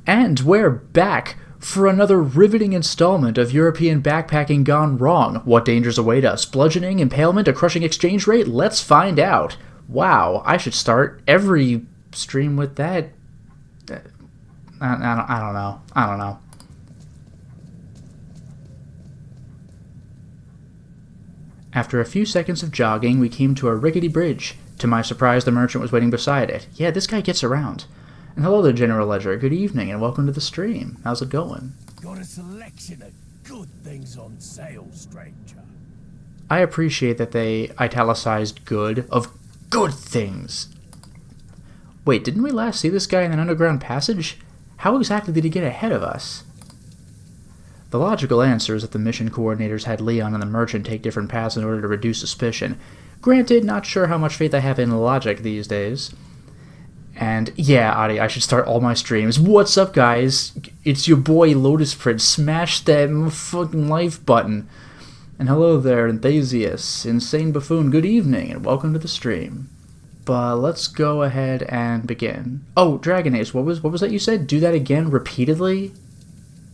And we're back for another riveting installment of European backpacking gone wrong. What dangers await us? Bludgeoning, impalement, a crushing exchange rate? Let's find out. Wow, I should start every stream with that. I don't know. I don't know. After a few seconds of jogging, we came to a rickety bridge. To my surprise, the merchant was waiting beside it. Yeah, this guy gets around. And hello there, General Ledger. Good evening, and welcome to the stream. How's it going? Got a selection of good things on sale, stranger. I appreciate that they italicized good of good things. Wait, didn't we last see this guy in an underground passage? How exactly did he get ahead of us? The logical answer is that the mission coordinators had Leon and the merchant take different paths in order to reduce suspicion. Granted, not sure how much faith I have in logic these days. And yeah, Adi, I should start all my streams. What's up, guys? It's your boy Lotus Prince. Smash that fucking life button. And hello there, Enthusiasts, Insane Buffoon. Good evening, and welcome to the stream. But let's go ahead and begin. Oh, Dragon Ace, what was that you said? Do that again repeatedly?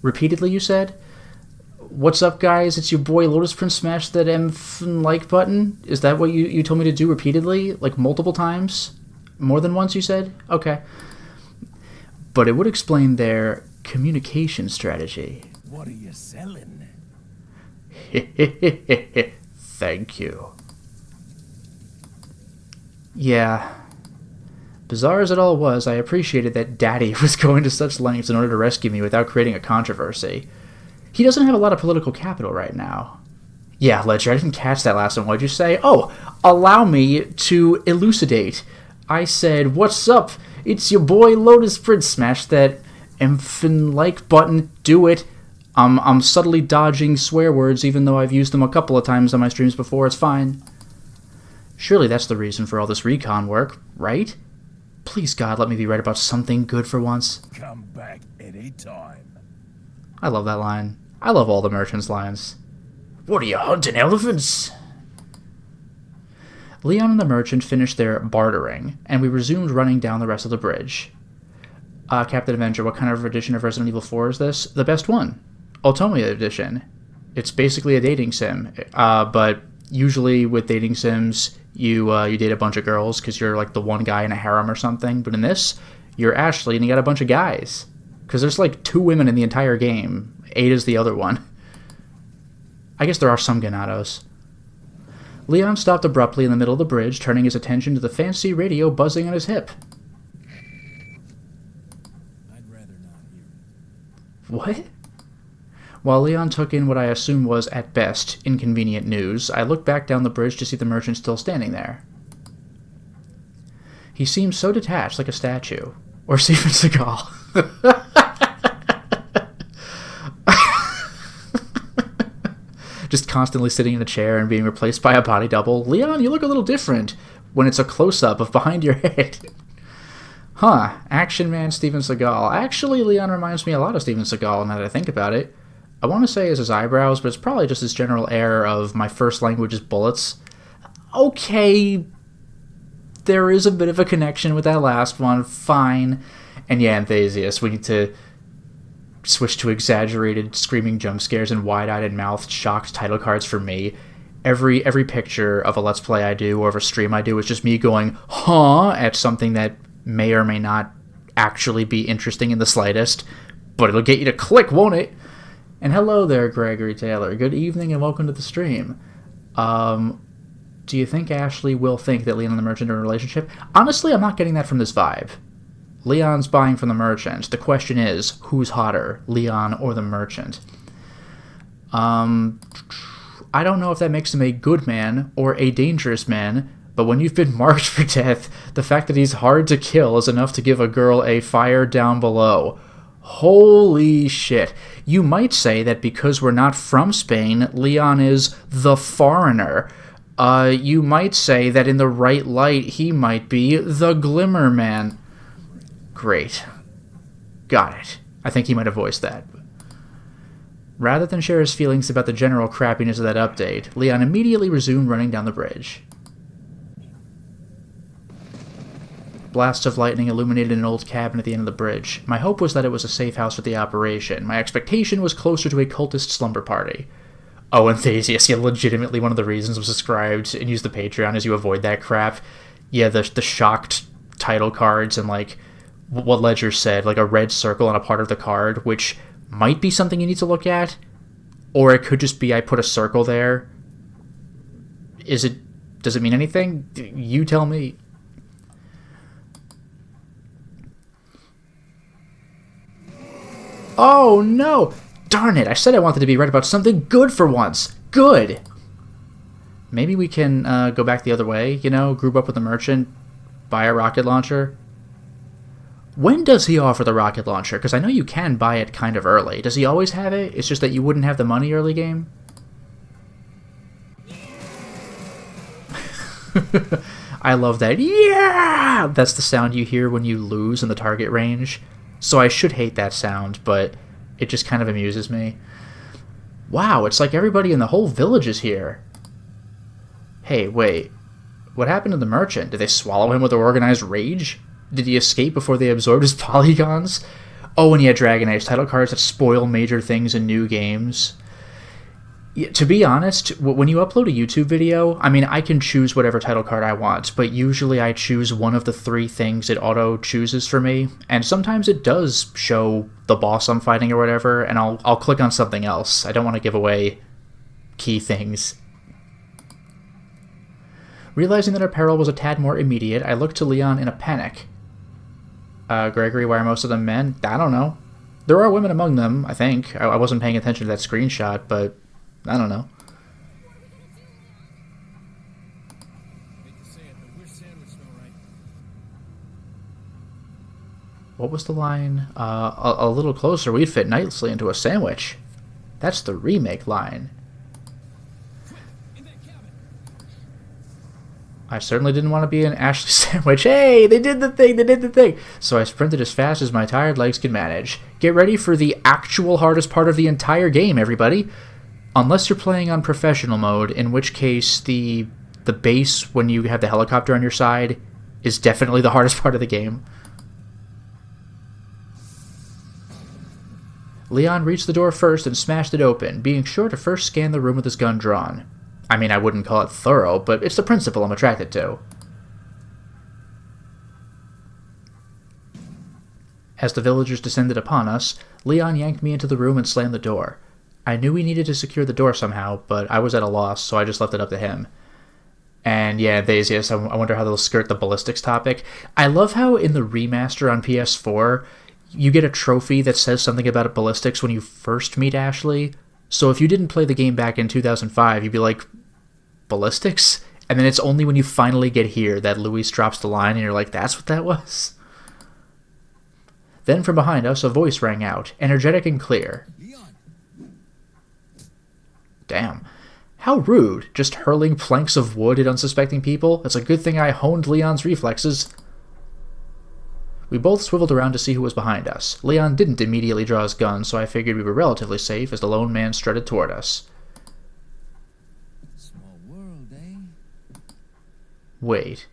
Repeatedly, you said? What's up, guys? It's your boy Lotus Prince. Smash that like button. Is that what you told me to do repeatedly? Like multiple times? More than once, you said? Okay. But it would explain their communication strategy. What are you selling? Thank you. Yeah. Bizarre as it all was, I appreciated that Daddy was going to such lengths in order to rescue me without creating a controversy. He doesn't have a lot of political capital right now. Yeah, Ledger, I didn't catch that last one. What'd you say? Oh, allow me to elucidate. I said, what's up? It's your boy Lotus Prince. Smash that like button. Do it. I'm subtly dodging swear words even though I've used them a couple of times on my streams before. It's fine. Surely that's the reason for all this recon work, right? Please, God, let me be right about something good for once. Come back anytime. I love that line. I love all the merchants' lines. What are you, hunting elephants? Leon and the merchant finished their bartering, and we resumed running down the rest of the bridge. Captain Avenger, what kind of edition of Resident Evil 4 is this? The best one. Otome Edition. It's basically a dating sim, but usually with dating sims, you date a bunch of girls because you're like the one guy in a harem or something, but in this, you're Ashley and you got a bunch of guys. Because there's like 2 women in the entire game. Ada's the other one. I guess there are some Ganados. Leon stopped abruptly in the middle of the bridge, turning his attention to the fancy radio buzzing on his hip. I'd rather not hear it. What? While Leon took in what I assumed was, at best, inconvenient news, I looked back down the bridge to see the merchant still standing there. He seemed so detached, like a statue. Or Steven Seagal. Just constantly sitting in a chair and being replaced by a body double. Leon, you look a little different when it's a close-up of behind your head. Huh, Action Man Steven Seagal. Actually, Leon reminds me a lot of Steven Seagal now that I think about it. I want to say it's his eyebrows, but it's probably just his general air of my first language is bullets. Okay, there is a bit of a connection with that last one. Fine. And yeah, Enthusiast, we need to switch to exaggerated screaming jump scares and wide-eyed and mouthed shocked title cards for me. Every picture of a Let's Play I do or of a stream I do is just me going, huh, at something that may or may not actually be interesting in the slightest, but it'll get you to click, won't it? And hello there, Gregory Taylor. Good evening and welcome to the stream. Do you think Ashley will think that Leon and the merchant are in a relationship? Honestly, I'm not getting that from this vibe. Leon's buying from the merchant. The question is, who's hotter, Leon or the merchant? I don't know if that makes him a good man or a dangerous man, but when you've been marked for death, the fact that he's hard to kill is enough to give a girl a fire down below. Holy shit. You might say that because we're not from Spain, Leon is the foreigner. You might say that in the right light, he might be the Glimmer Man. Great. Got it. I think he might have voiced that. Rather than share his feelings about the general crappiness of that update, Leon immediately resumed running down the bridge. Blasts of lightning illuminated an old cabin at the end of the bridge. My hope was that it was a safe house for the operation. My expectation was closer to a cultist slumber party. Oh, and Thasius, yeah, legitimately one of the reasons I'm subscribed and use the Patreon is you avoid that crap. Yeah, the shocked title cards and, like, what Ledger said, like a red circle on a part of the card, which might be something you need to look at, or it could just be I put a circle there. Does it mean anything? You tell me. Oh, no! Darn it, I said I wanted to be right about something good for once. Good! Maybe we can go back the other way, you know, group up with the merchant, buy a rocket launcher. When does he offer the rocket launcher? Because I know you can buy it kind of early. Does he always have it? It's just that you wouldn't have the money early game? I love that. Yeah! That's the sound you hear when you lose in the target range. So I should hate that sound, but it just kind of amuses me. Wow, it's like everybody in the whole village is here. Hey, wait. What happened to the merchant? Did they swallow him with organized rage? Did he escape before they absorbed his polygons? Oh, and he had Dragon Age title cards that spoil major things in new games. Yeah, to be honest, when you upload a YouTube video, I mean, I can choose whatever title card I want, but usually I choose one of the 3 things it auto-chooses for me, and sometimes it does show the boss I'm fighting or whatever, and I'll click on something else. I don't want to give away key things. Realizing that our peril was a tad more immediate, I looked to Leon in a panic. Gregory, why are most of them men? I don't know. There are women among them, I think. I wasn't paying attention to that screenshot, but I don't know. What was the line? A little closer, we'd fit nicely into a sandwich. That's the remake line. I certainly didn't want to be an Ashley sandwich. Hey, they did the thing! So I sprinted as fast as my tired legs could manage. Get ready for the actual hardest part of the entire game, everybody. Unless you're playing on professional mode, in which case the base, when you have the helicopter on your side, is definitely the hardest part of the game. Leon reached the door first and smashed it open, being sure to first scan the room with his gun drawn. I mean, I wouldn't call it thorough, but it's the principle I'm attracted to. As the villagers descended upon us, Leon yanked me into the room and slammed the door. I knew we needed to secure the door somehow, but I was at a loss, so I just left it up to him. And yeah, Thasius, I wonder how they'll skirt the ballistics topic. I love how in the remaster on PS4, you get a trophy that says something about ballistics when you first meet Ashley. So if you didn't play the game back in 2005, you'd be like, ballistics? And then it's only when you finally get here that Luis drops the line and you're like, that's what that was? Then from behind us, a voice rang out, energetic and clear. Damn. How rude, just hurling planks of wood at unsuspecting people. It's a good thing I honed Leon's reflexes. We both swiveled around to see who was behind us. Leon didn't immediately draw his gun, so I figured we were relatively safe as the lone man strutted toward us. Small world, eh? Wait.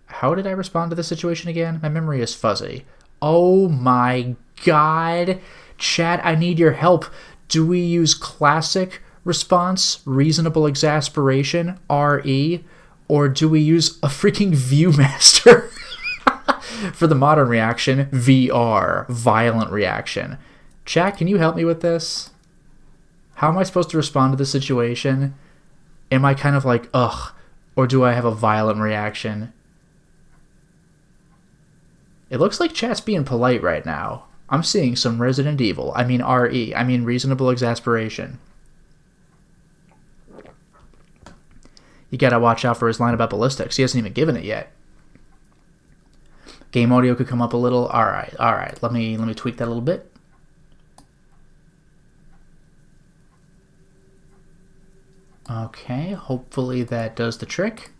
How did I respond to this situation again? My memory is fuzzy. Oh my god. Chat, I need your help. Do we use classic response, reasonable exasperation, RE, or do we use a freaking Viewmaster? For the modern reaction, VR, violent reaction. Chat, can you help me with this? How am I supposed to respond to this situation? Am I kind of like, ugh, or do I have a violent reaction? It looks like chat's being polite right now. I'm seeing some Resident Evil. I mean RE. I mean reasonable exasperation. You gotta watch out for his line about ballistics. He hasn't even given it yet. Game audio could come up a little. Alright. Let me tweak that a little bit. Okay, hopefully that does the trick.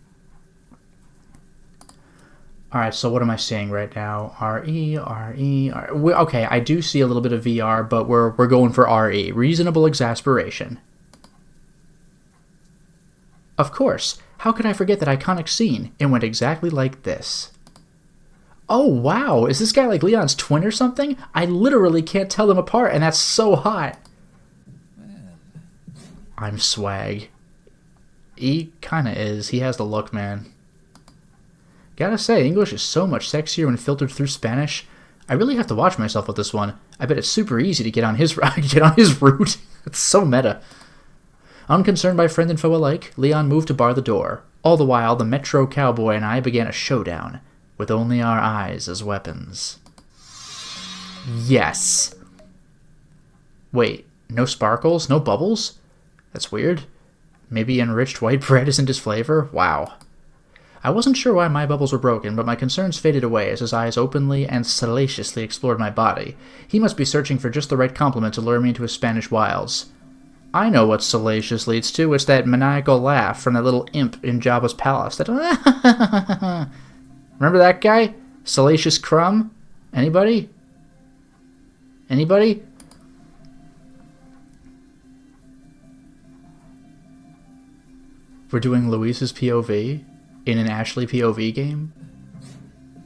Alright, so what am I seeing right now? RE. Okay, I do see a little bit of VR, but we're going for RE. Reasonable exasperation. Of course. How could I forget that iconic scene? It went exactly like this. Oh, wow. Is this guy like Leon's twin or something? I literally can't tell them apart, and that's so hot. I'm swag. He kinda is. He has the look, man. Gotta say, English is so much sexier when filtered through Spanish. I really have to watch myself with this one. I bet it's super easy to get on his route. It's so meta. Unconcerned by friend and foe alike, Leon moved to bar the door. All the while, the Metro Cowboy and I began a showdown, with only our eyes as weapons. Yes. Wait, no sparkles? No bubbles? That's weird. Maybe enriched white bread isn't his flavor? Wow. I wasn't sure why my bubbles were broken, but my concerns faded away as his eyes openly and salaciously explored my body. He must be searching for just the right compliment to lure me into his Spanish wiles. I know what salacious leads to. It's that maniacal laugh from that little imp in Jabba's palace. That remember that guy? Salacious Crumb? Anybody? Anybody? We're doing Luis's POV in an Ashley POV game?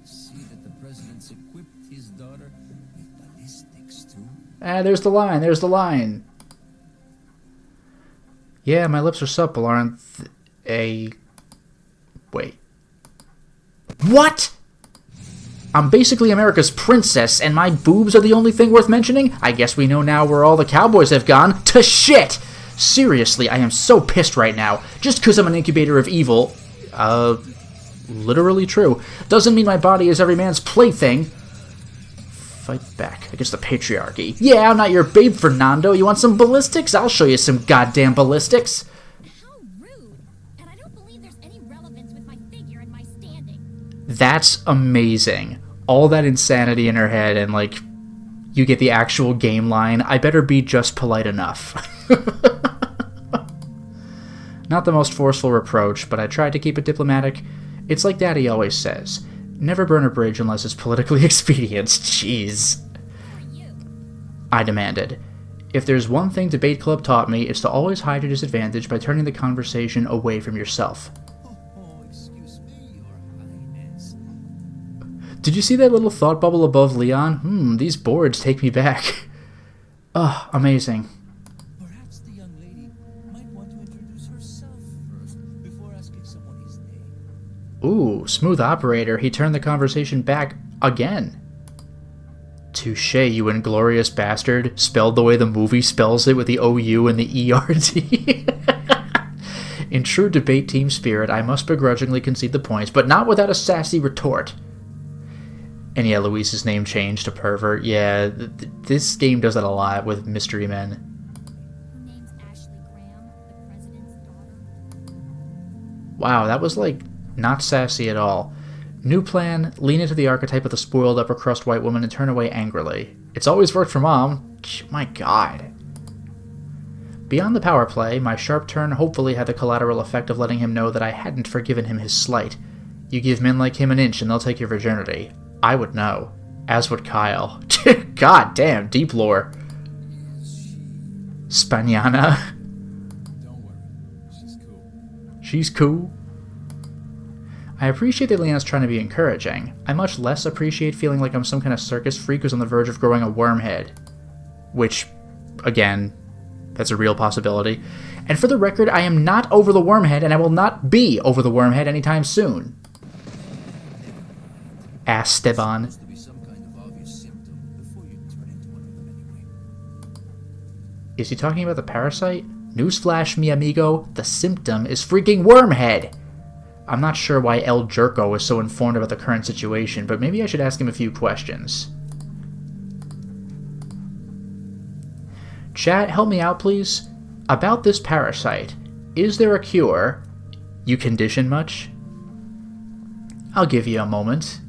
See that the president's equipped his daughter with ballistics too. Ah, there's the line. There's the line. Yeah, my lips are supple, aren't Wait. What? I'm basically America's princess, and my boobs are the only thing worth mentioning? I guess we know now where all the cowboys have gone. To shit! Seriously, I am so pissed right now. Just because I'm an incubator of evil, literally true, doesn't mean my body is every man's plaything. Fight back against the patriarchy. Yeah, I'm not your babe, Fernando. You want some ballistics? I'll show you some goddamn ballistics. How rude! And I don't believe there's any relevance with my figure and my standing. That's amazing. All that insanity in her head, and like, you get the actual game line. I better be just polite enough. Not the most forceful reproach, but I tried to keep it diplomatic. It's like Daddy always says. Never burn a bridge unless it's politically expedient. Jeez. I demanded. If there's one thing Debate Club taught me, it's to always hide your disadvantage by turning the conversation away from yourself. Oh, excuse me, Your Highness. Did you see that little thought bubble above Leon? These boards take me back. Ugh, amazing. Perhaps the young lady might want to introduce herself first before asking someone his name. Ooh, smooth operator. He turned the conversation back again. Touche, you inglorious bastard. Spelled the way the movie spells it with the O-U and the E-R-T. In true debate team spirit, I must begrudgingly concede the points, but not without a sassy retort. And yeah, Luis's name changed to Pervert. Yeah, this game does that a lot with mystery men. Her name's Ashley Graham, the president's daughter. Wow, that was like not sassy at all. New plan, lean into the archetype of the spoiled upper crust white woman and turn away angrily. It's always worked for Mom. My god. Beyond the power play, my sharp turn hopefully had the collateral effect of letting him know that I hadn't forgiven him his slight. You give men like him an inch and they'll take your virginity. I would know. As would Kyle. God damn, deep lore. Spaniana. Don't worry, she's cool. She's cool. I appreciate that Leon's trying to be encouraging. I much less appreciate feeling like I'm some kind of circus freak who's on the verge of growing a worm head. Which, again, that's a real possibility. And for the record, I am not over the worm head, and I will not be over the worm head anytime soon. Esteban. Supposed to be some kind of obvious symptom before you turn into one of them anyway. Is he talking about the parasite? Newsflash, mi amigo, the symptom is freaking wormhead! I'm not sure why El Jerko is so informed about the current situation, but maybe I should ask him a few questions. Chat, help me out, please. About this parasite, is there a cure? You condition much? I'll give you a moment.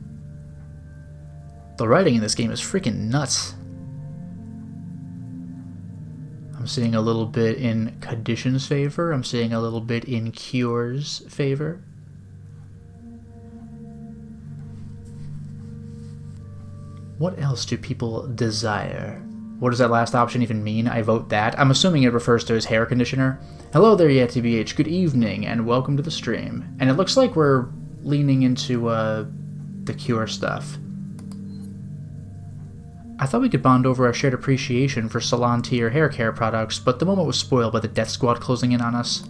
The writing in this game is freaking nuts. I'm seeing a little bit in conditions' favor. I'm seeing a little bit in cures' favor. What else do people desire? What does that last option even mean? I vote that. I'm assuming it refers to his hair conditioner. Hello there, YetTBH. Good evening, and welcome to the stream. And it looks like we're leaning into, the cure stuff. I thought we could bond over our shared appreciation for salon tier hair care products, but the moment was spoiled by the death squad closing in on us.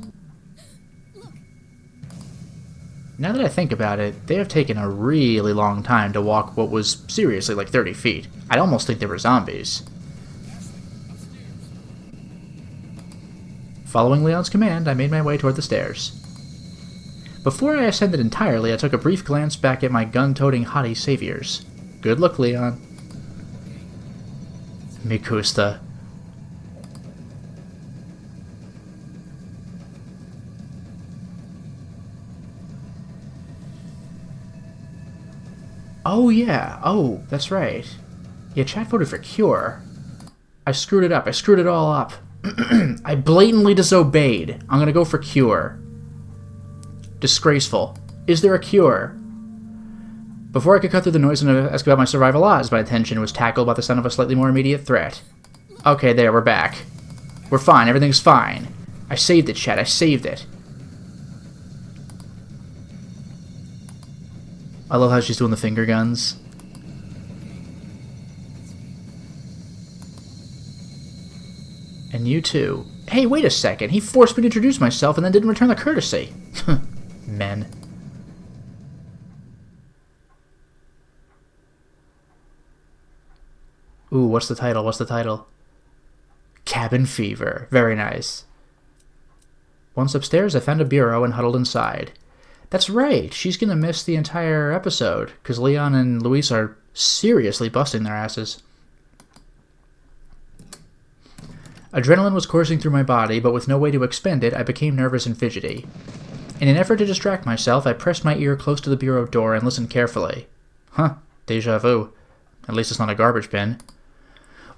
Now that I think about it, they have taken a really long time to walk what was seriously like 30 feet. I'd almost think they were zombies. Following Leon's command, I made my way toward the stairs. Before I ascended entirely, I took a brief glance back at my gun-toting hottie saviors. Good luck, Leon. Mikusta. Oh yeah, oh, that's right. Yeah, chat voted for Cure. I screwed it up, I screwed it all up. I blatantly disobeyed. I'm gonna go for Cure. Disgraceful. Is there a cure? Before I could cut through the noise and ask about my survival odds, my attention was tackled by the sound of a slightly more immediate threat. Okay, there, we're back. We're fine, everything's fine. I saved it, chat, I saved it. I love how she's doing the finger guns. And you too. Hey, wait a second, he forced me to introduce myself and then didn't return the courtesy. Men. Ooh, what's the title? What's the title? Cabin Fever. Very nice. Once upstairs, I found a bureau and huddled inside. That's right, she's gonna miss the entire episode, because Leon and Luis are seriously busting their asses. Adrenaline was coursing through my body, but with no way to expend it, I became nervous and fidgety. In an effort to distract myself, I pressed my ear close to the bureau door and listened carefully. Huh, déjà vu. At least it's not a garbage bin.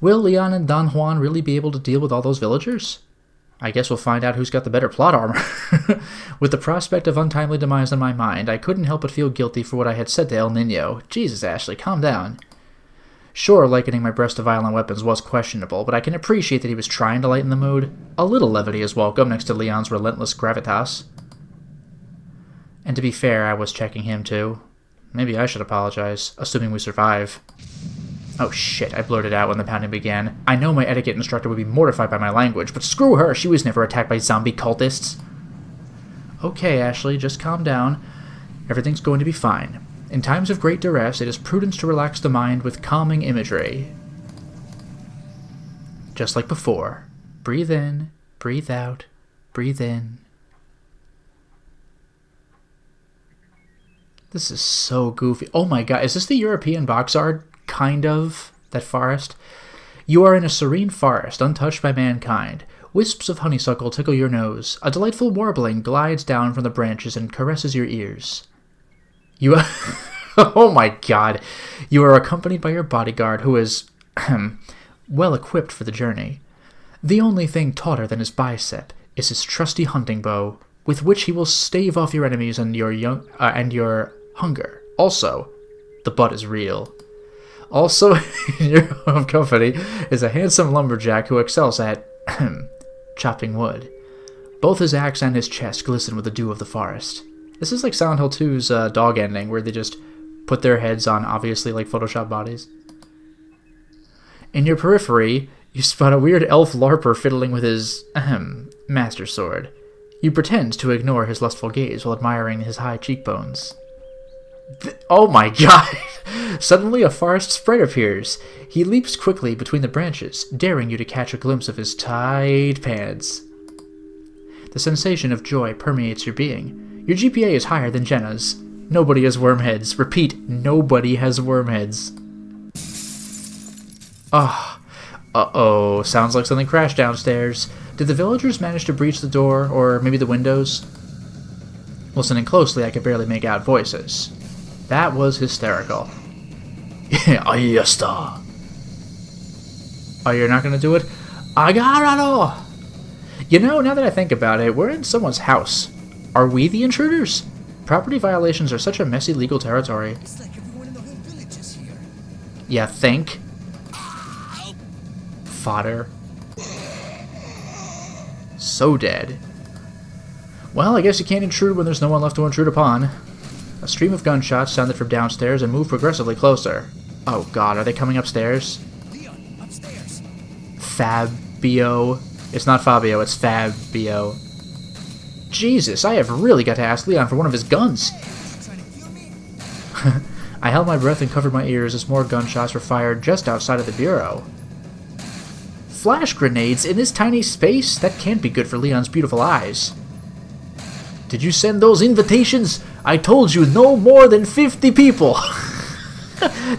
Will Leon and Don Juan really be able to deal with all those villagers? I guess we'll find out who's got the better plot armor. With the prospect of untimely demise in my mind, I couldn't help but feel guilty for what I had said to El Nino. Jesus, Ashley, calm down. Sure, likening my breast to violent weapons was questionable, but I can appreciate that he was trying to lighten the mood. A little levity is welcome next to Leon's relentless gravitas. And to be fair, I was checking him too. Maybe I should apologize, assuming we survive. Oh shit, I blurted out when the pounding began. I know my etiquette instructor would be mortified by my language, but screw her, she was never attacked by zombie cultists. Okay, Ashley, just calm down. Everything's going to be fine. In times of great duress, it is prudent to relax the mind with calming imagery. Just like before. Breathe in, breathe out, breathe in. This is so goofy. Oh my god, is this the European box art? Kind of. That forest? You are in a serene forest, untouched by mankind. Wisps of honeysuckle tickle your nose. A delightful warbling glides down from the branches and caresses your ears. You are... Oh my god. You are accompanied by your bodyguard, who is... well equipped for the journey. The only thing tauter than his bicep is his trusty hunting bow, with which he will stave off your enemies and your hunger. Also, the butt is real. Also, in your home company is a handsome lumberjack who excels at chopping wood. Both his axe and his chest glisten with the dew of the forest. This is like Silent Hill 2's dog ending, where they just put their heads on obviously like Photoshop bodies. In your periphery, you spot a weird elf larper fiddling with his master sword. You pretend to ignore his lustful gaze while admiring his high cheekbones. Oh my god! Suddenly a forest sprite appears. He leaps quickly between the branches, daring you to catch a glimpse of his tight pants. The sensation of joy permeates your being. Your GPA is higher than Jenna's. Nobody has wormheads. Repeat, nobody has wormheads. Ah. Uh-oh. Sounds like something crashed downstairs. Did the villagers manage to breach the door, or maybe the windows? Listening closely, I could barely make out voices. That was hysterical. Ahí está. Oh, you're not gonna do it? Agarrado! You know, now that I think about it, we're in someone's house. Are we the intruders? Property violations are such a messy legal territory. It's like everyone in the whole village is here. Yeah, think. Fodder. So dead. Well, I guess you can't intrude when there's no one left to intrude upon. A stream of gunshots sounded from downstairs and moved progressively closer. Oh god, are they coming upstairs? Fabio. It's not Fabio, it's Fabio. Jesus, I have really got to ask Leon for one of his guns. I held my breath and covered my ears as more gunshots were fired just outside of the bureau. Flash grenades in this tiny space? That can't be good for Leon's beautiful eyes. Did you send those invitations? I told you no more than 50 people.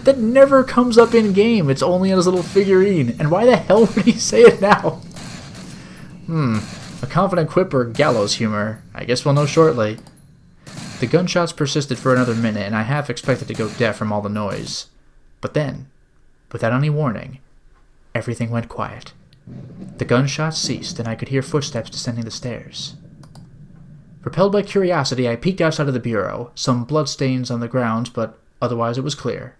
That never comes up in game. It's only on his little figurine. And why the hell would he say it now? A confident quip or gallows humor? I guess we'll know shortly. The gunshots persisted for another minute, and I half expected to go deaf from all the noise. But then, without any warning, everything went quiet. The gunshots ceased, and I could hear footsteps descending the stairs. Propelled by curiosity, I peeked outside of the bureau. Some bloodstains on the ground, but otherwise it was clear.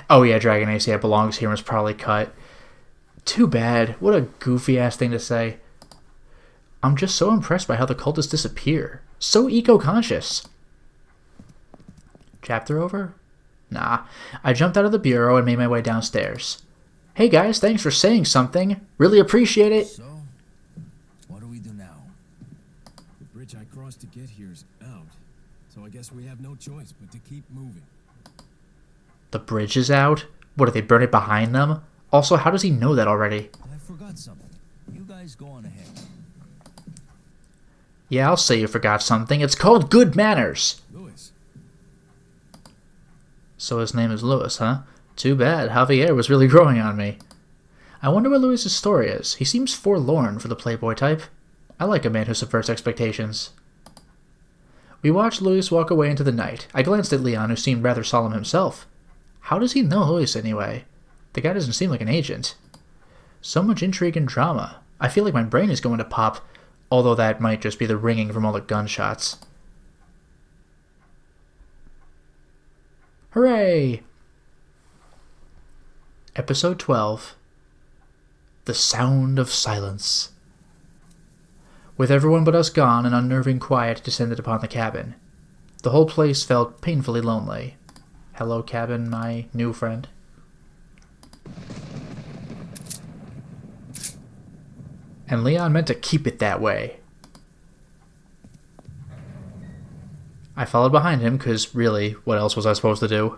Oh yeah, Dragon Ace, yeah, belongs here and was probably cut. Too bad. What a goofy-ass thing to say. I'm just so impressed by how the cultists disappear. So eco-conscious. Chapter over? Nah. I jumped out of the bureau and made my way downstairs. Hey guys, thanks for saying something. Really appreciate it. So, what do we do now? The bridge I crossed to get here's out, so I guess we have no choice but to keep moving. The bridge is out? What, did they burn it behind them? Also, how does he know that already? I forgot something. You guys go on ahead. Yeah, I'll say you forgot something. It's called good manners. Louis. So his name is Louis, huh? Too bad. Javier was really growing on me. I wonder what Louis's story is. He seems forlorn for the playboy type. I like a man who subverts expectations. We watched Louis walk away into the night. I glanced at Leon, who seemed rather solemn himself. How does he know Louis anyway? The guy doesn't seem like an agent. So much intrigue and drama. I feel like my brain is going to pop, although that might just be the ringing from all the gunshots. Hooray! Episode 12. The Sound of Silence. With everyone but us gone, an unnerving quiet descended upon the cabin. The whole place felt painfully lonely. Hello, cabin, my new friend. And Leon meant to keep it that way. I followed behind him, because really, what else was I supposed to do?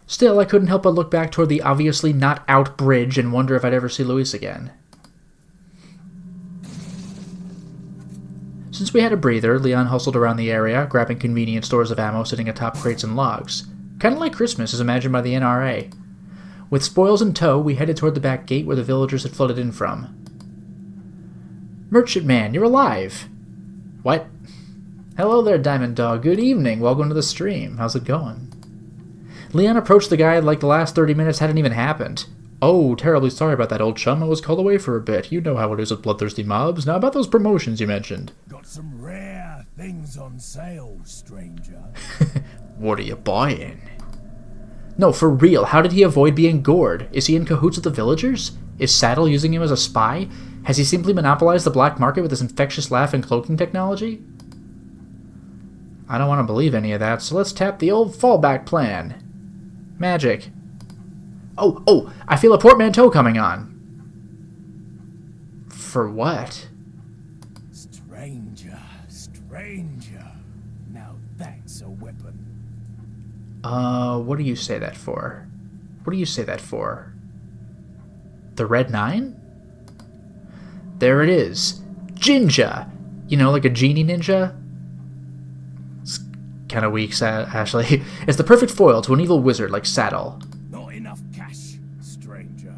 Still, I couldn't help but look back toward the obviously not out bridge and wonder if I'd ever see Luis again. Since we had a breather, Leon hustled around the area, grabbing convenient stores of ammo sitting atop crates and logs. Kinda like Christmas as imagined by the NRA. With spoils in tow, we headed toward the back gate where the villagers had flooded in from. Merchant man, you're alive! What? Hello there, Diamond Dog. Good evening. Welcome to the stream. How's it going? Leon approached the guy like the last 30 minutes hadn't even happened. Oh, terribly sorry about that, old chum. I was called away for a bit. You know how it is with bloodthirsty mobs. Now about those promotions you mentioned. Got some rare things on sale, stranger. What are you buying? No, for real, how did he avoid being gored? Is he in cahoots with the villagers? Is Saddle using him as a spy? Has he simply monopolized the black market with his infectious laugh and cloaking technology? I don't want to believe any of that, so let's tap the old fallback plan. Magic. Oh, I feel a portmanteau coming on. For what? Stranger. Now that's a weapon. What do you say that for? The Red 9? There it is. Jinja! You know, like a genie ninja? It's kind of weak, Ashley. It's the perfect foil to an evil wizard like Saddle. Not enough cash, stranger.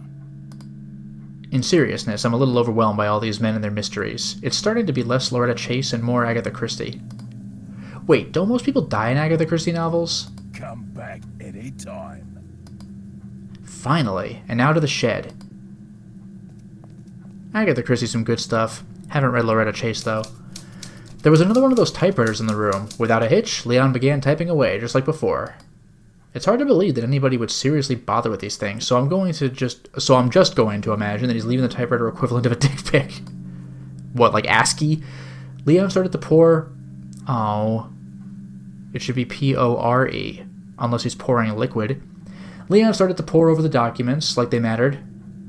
In seriousness, I'm a little overwhelmed by all these men and their mysteries. It's starting to be less Loretta Chase and more Agatha Christie. Wait, don't most people die in Agatha Christie novels? Come back any time. Finally, and now to the shed. Agatha Christie's some good stuff. Haven't read Loretta Chase, though. There was another one of those typewriters in the room. Without a hitch, Leon began typing away, just like before. It's hard to believe that anybody would seriously bother with these things, so I'm just going to imagine that he's leaving the typewriter equivalent of a dick pic. What, like ASCII? Leon started to pour... Oh. It should be P-O-R-E, unless he's pouring liquid. Leon started to pore over the documents, like they mattered.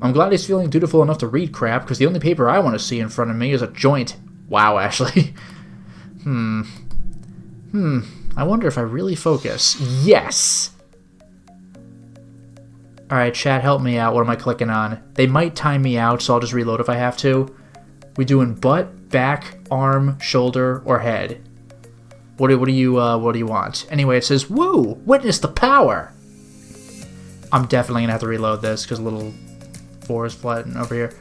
I'm glad he's feeling dutiful enough to read crap, because the only paper I want to see in front of me is a joint. Wow, Ashley. I wonder if I really focus. Yes! Alright, chat, help me out. What am I clicking on? They might time me out, so I'll just reload if I have to. We doing butt, back, arm, shoulder, or head? What do you want? Anyway, it says, woo! Witness the power! I'm definitely gonna have to reload this, because a little 4 is flattened over here.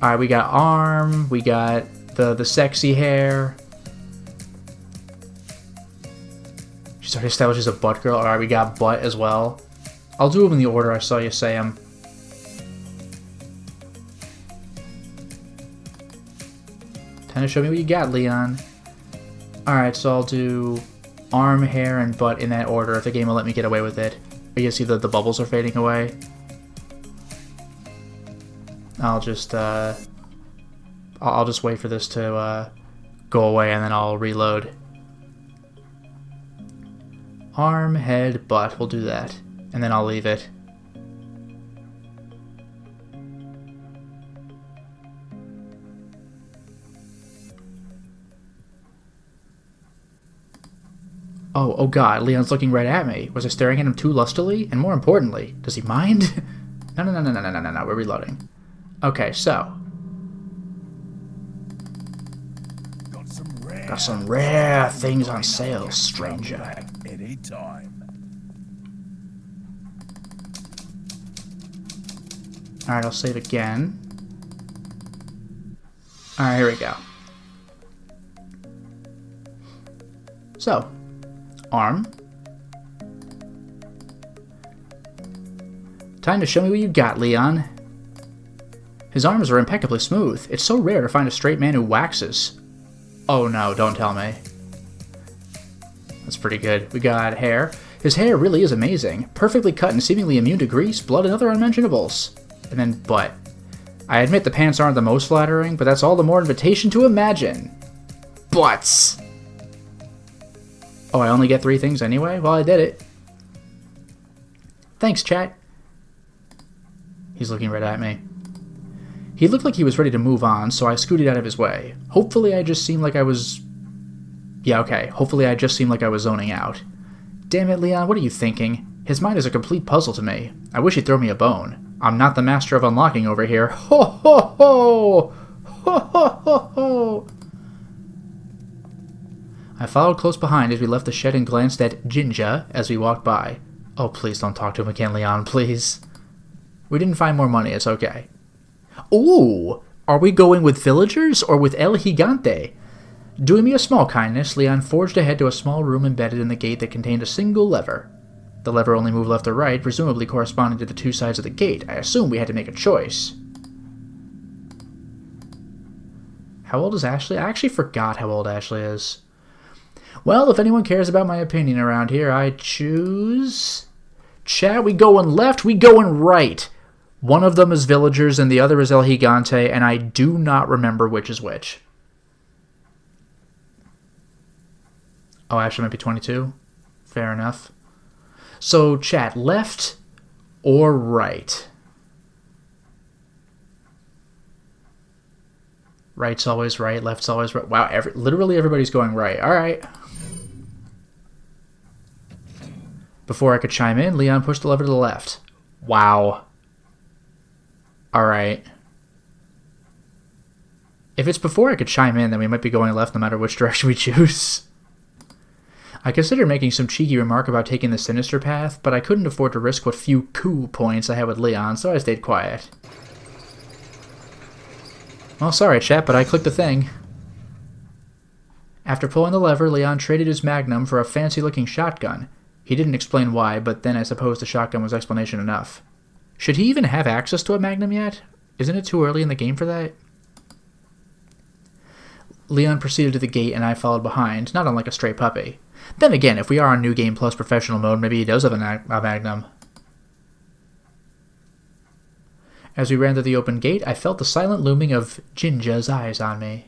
Alright, we got arm, we got the sexy hair. She's already established she's a butt girl. Alright, we got butt as well. I'll do them in the order I saw you say them. Time to show me what you got, Leon. Alright, so I'll do arm, hair, and butt in that order if the game will let me get away with it. You can see the bubbles are fading away. I'll just wait for this to go away and then I'll reload. Arm, head, butt. We'll do that. And then I'll leave it. Oh god, Leon's looking right at me. Was I staring at him too lustily? And more importantly, does he mind? No, we're reloading. Okay, so. Got some rare things on sale, stranger. Any time. Alright, I'll save again. Alright, here we go. So, arm. Time to show me what you got, Leon. His arms are impeccably smooth. It's so rare to find a straight man who waxes. Oh no, don't tell me. That's pretty good. We got hair. His hair really is amazing. Perfectly cut and seemingly immune to grease, blood, and other unmentionables. And then butt. I admit the pants aren't the most flattering, but that's all the more invitation to imagine. Butts! Oh, I only get 3 things anyway? Well, I did it. Thanks, chat. He's looking right at me. He looked like he was ready to move on, so I scooted out of his way. Hopefully I just seemed like I was... Yeah, okay. Hopefully I just seemed like I was zoning out. Damn it, Leon, what are you thinking? His mind is a complete puzzle to me. I wish he'd throw me a bone. I'm not the master of unlocking over here. Ho ho ho! Ho ho ho ho! I followed close behind as we left the shed and glanced at Jinja as we walked by. Oh, please don't talk to him again, Leon, please. We didn't find more money, it's okay. Ooh! Are we going with villagers or with El Gigante? Doing me a small kindness, Leon forged ahead to a small room embedded in the gate that contained a single lever. The lever only moved left or right, presumably corresponding to the 2 sides of the gate. I assume we had to make a choice. How old is Ashley? I actually forgot how old Ashley is. Well, if anyone cares about my opinion around here, I choose... Chat, we going left, we going right. One of them is villagers and the other is El Gigante, and I do not remember which is which. Oh, Ashley might be 22. Fair enough. So, chat, left or right? Right's always right, left's always right. Wow, literally everybody's going right. Alright. Before I could chime in, Leon pushed the lever to the left. Wow. Alright. If it's before I could chime in, then we might be going left no matter which direction we choose. I considered making some cheeky remark about taking the sinister path, but I couldn't afford to risk what few coup points I had with Leon, so I stayed quiet. Well, sorry, chat, but I clicked the thing. After pulling the lever, Leon traded his Magnum for a fancy-looking shotgun. He didn't explain why, but then I suppose the shotgun was explanation enough. Should he even have access to a Magnum yet? Isn't it too early in the game for that? Leon proceeded to the gate and I followed behind, not unlike a stray puppy. Then again, if we are on New Game Plus Professional Mode, maybe he does have a Magnum. As we ran through the open gate, I felt the silent looming of Jinja's eyes on me.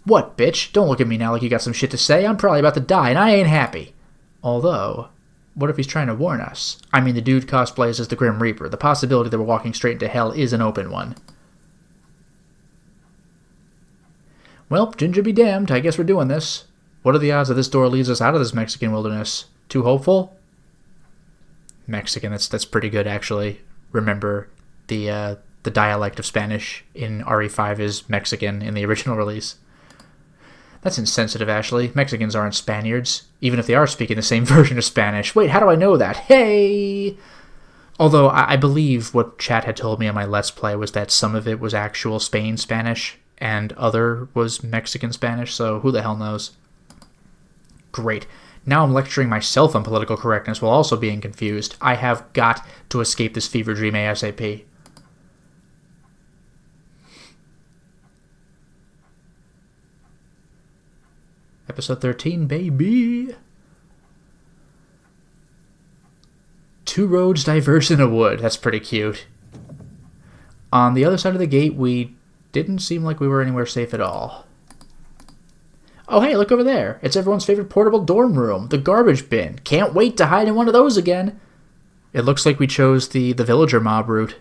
What, bitch? Don't look at me now like you got some shit to say. I'm probably about to die, and I ain't happy. Although, What if he's trying to warn us? I mean, the dude cosplays as the Grim Reaper. The possibility that we're walking straight into hell is an open one. Well, Ginger be damned. I guess we're doing this. What are the odds that this door leads us out of this Mexican wilderness? Too hopeful? Mexican, that's pretty good, actually. Remember, the dialect of Spanish in RE5 is Mexican in the original release. That's insensitive, Ashley. Mexicans aren't Spaniards, even if they are speaking the same version of Spanish. Wait, how do I know that? Hey! Although, I believe what chat had told me on my Let's Play was that some of it was actual Spain Spanish, and other was Mexican Spanish, so who the hell knows? Great. Now I'm lecturing myself on political correctness while also being confused. I have got to escape this fever dream ASAP. Episode 13, baby. Two roads diverge in a wood. That's pretty cute. On the other side of the gate, we didn't seem like we were anywhere safe at all. Oh, hey, look over there. It's everyone's favorite portable dorm room, the garbage bin. Can't wait to hide in one of those again. It looks like we chose the villager mob route.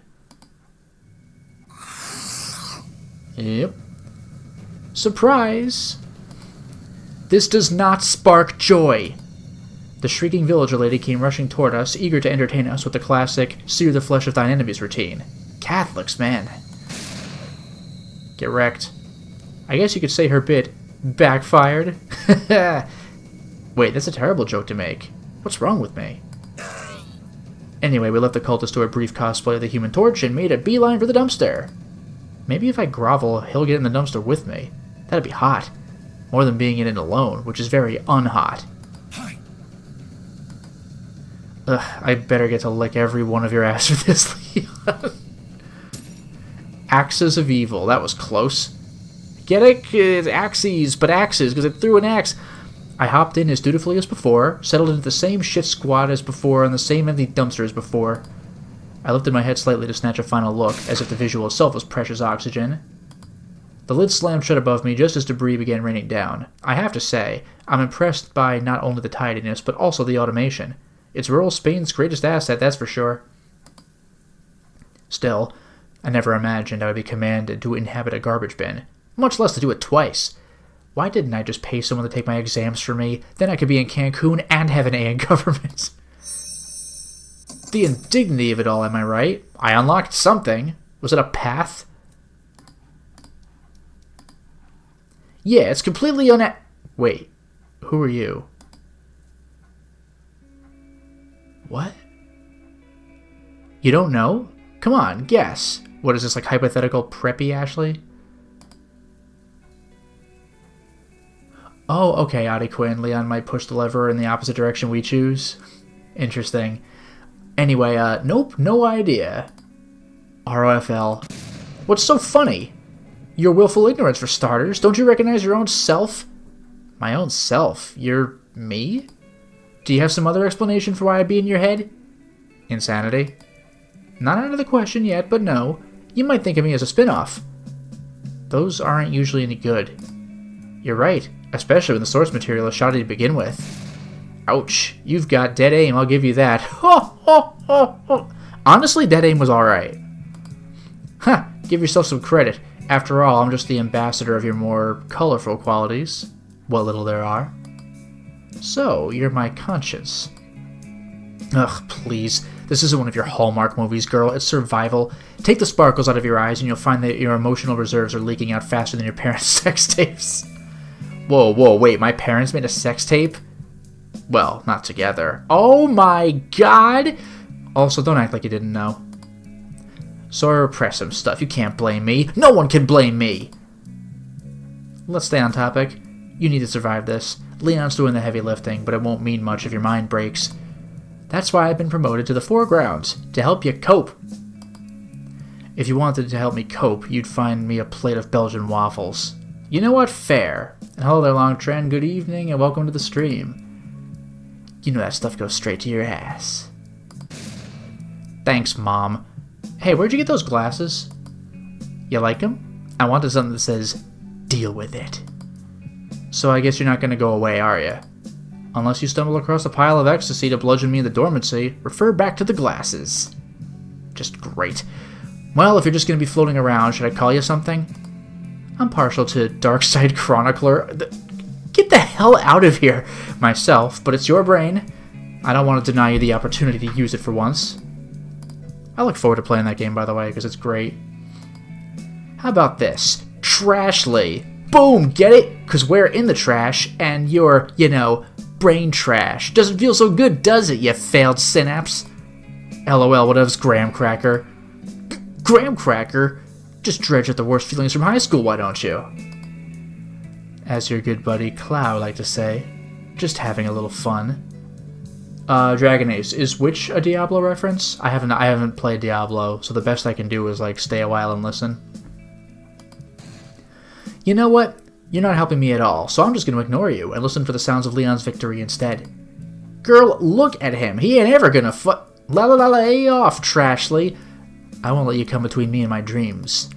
Yep. Surprise! This does not spark joy. The shrieking villager lady came rushing toward us, eager to entertain us with the classic sear the flesh of thine enemies routine. Catholics, man. Get wrecked. I guess you could say her bit backfired. Wait, that's a terrible joke to make. What's wrong with me? Anyway, we left the cultist to a brief cosplay of the Human Torch and made a beeline for the dumpster. Maybe if I grovel, he'll get in the dumpster with me. That'd be hot. More than being in it alone, which is very unhot. Ugh, I better get to lick every one of your ass for this, Leon. Axes of Evil. That was close. Get it? It's axes, but axes, because it threw an axe. I hopped in as dutifully as before, settled into the same shit squad as before, and the same empty dumpster as before. I lifted my head slightly to snatch a final look, as if the visual itself was precious oxygen. The lid slammed shut above me just as debris began raining down. I have to say, I'm impressed by not only the tidiness, but also the automation. It's rural Spain's greatest asset, that's for sure. Still, I never imagined I would be commanded to inhabit a garbage bin, much less to do it twice. Why didn't I just pay someone to take my exams for me? Then I could be in Cancun and have an A in government. The indignity of it all, am I right? I unlocked something. Was it a path? Yeah, it's completely Wait, who are you? What? You don't know? Come on, guess. What is this, like hypothetical preppy, Ashley? Oh, okay, Audie Quinn. Leon might push the lever in the opposite direction we choose. Interesting. Anyway, nope, no idea. ROFL. What's so funny? Your willful ignorance, for starters. Don't you recognize your own self? My own self? You're me? Do you have some other explanation for why I'd be in your head? Insanity. Not out of the question yet, but no. You might think of me as a spin-off. Those aren't usually any good. You're right, especially when the source material is shoddy to begin with. Ouch, you've got dead aim, I'll give you that. Ho, ho, ho, ho. Honestly, dead aim was alright. Huh, give yourself some credit. After all, I'm just the ambassador of your more colorful qualities. What little there are. So, you're my conscience. Ugh, please. This isn't one of your Hallmark movies, girl. It's survival. Take the sparkles out of your eyes and you'll find that your emotional reserves are leaking out faster than your parents' sex tapes. Whoa, whoa, wait. My parents made a sex tape? Well, not together. Oh my god! Also, don't act like you didn't know. So I repress some stuff. You can't blame me. No one can blame me! Let's stay on topic. You need to survive this. Leon's doing the heavy lifting, but it won't mean much if your mind breaks. That's why I've been promoted to the foreground, to help you cope. If you wanted to help me cope, you'd find me a plate of Belgian waffles. You know what? Fair. And hello there, Longtren. Good evening, and welcome to the stream. You know that stuff goes straight to your ass. Thanks, Mom. Hey, where'd you get those glasses? You like them? I wanted something that says, deal with it. So I guess you're not going to go away, are you? Unless you stumble across a pile of ecstasy to bludgeon me into dormancy, refer back to the glasses. Just great. Well, if you're just going to be floating around, should I call you something? I'm partial to Darkside Chronicler. Get the hell out of here myself, but it's your brain. I don't want to deny you the opportunity to use it for once. I look forward to playing that game, by the way, because it's great. How about this? Trashly. Boom, get it? Because we're in the trash, and you're, brain trash. Doesn't feel so good, does it, you failed synapse? LOL, whatevs, graham cracker. Graham cracker? Just dredge at the worst feelings from high school, why don't you? As your good buddy Clow like to say, just having a little fun. Dragon Ace, is which a Diablo reference? I haven't played Diablo, so the best I can do is stay a while and listen. You know what? You're not helping me at all, so I'm just gonna ignore you and listen for the sounds of Leon's victory instead. Girl, look at him. He ain't ever gonna La la la la off, Trashly. I won't let you come between me and my dreams.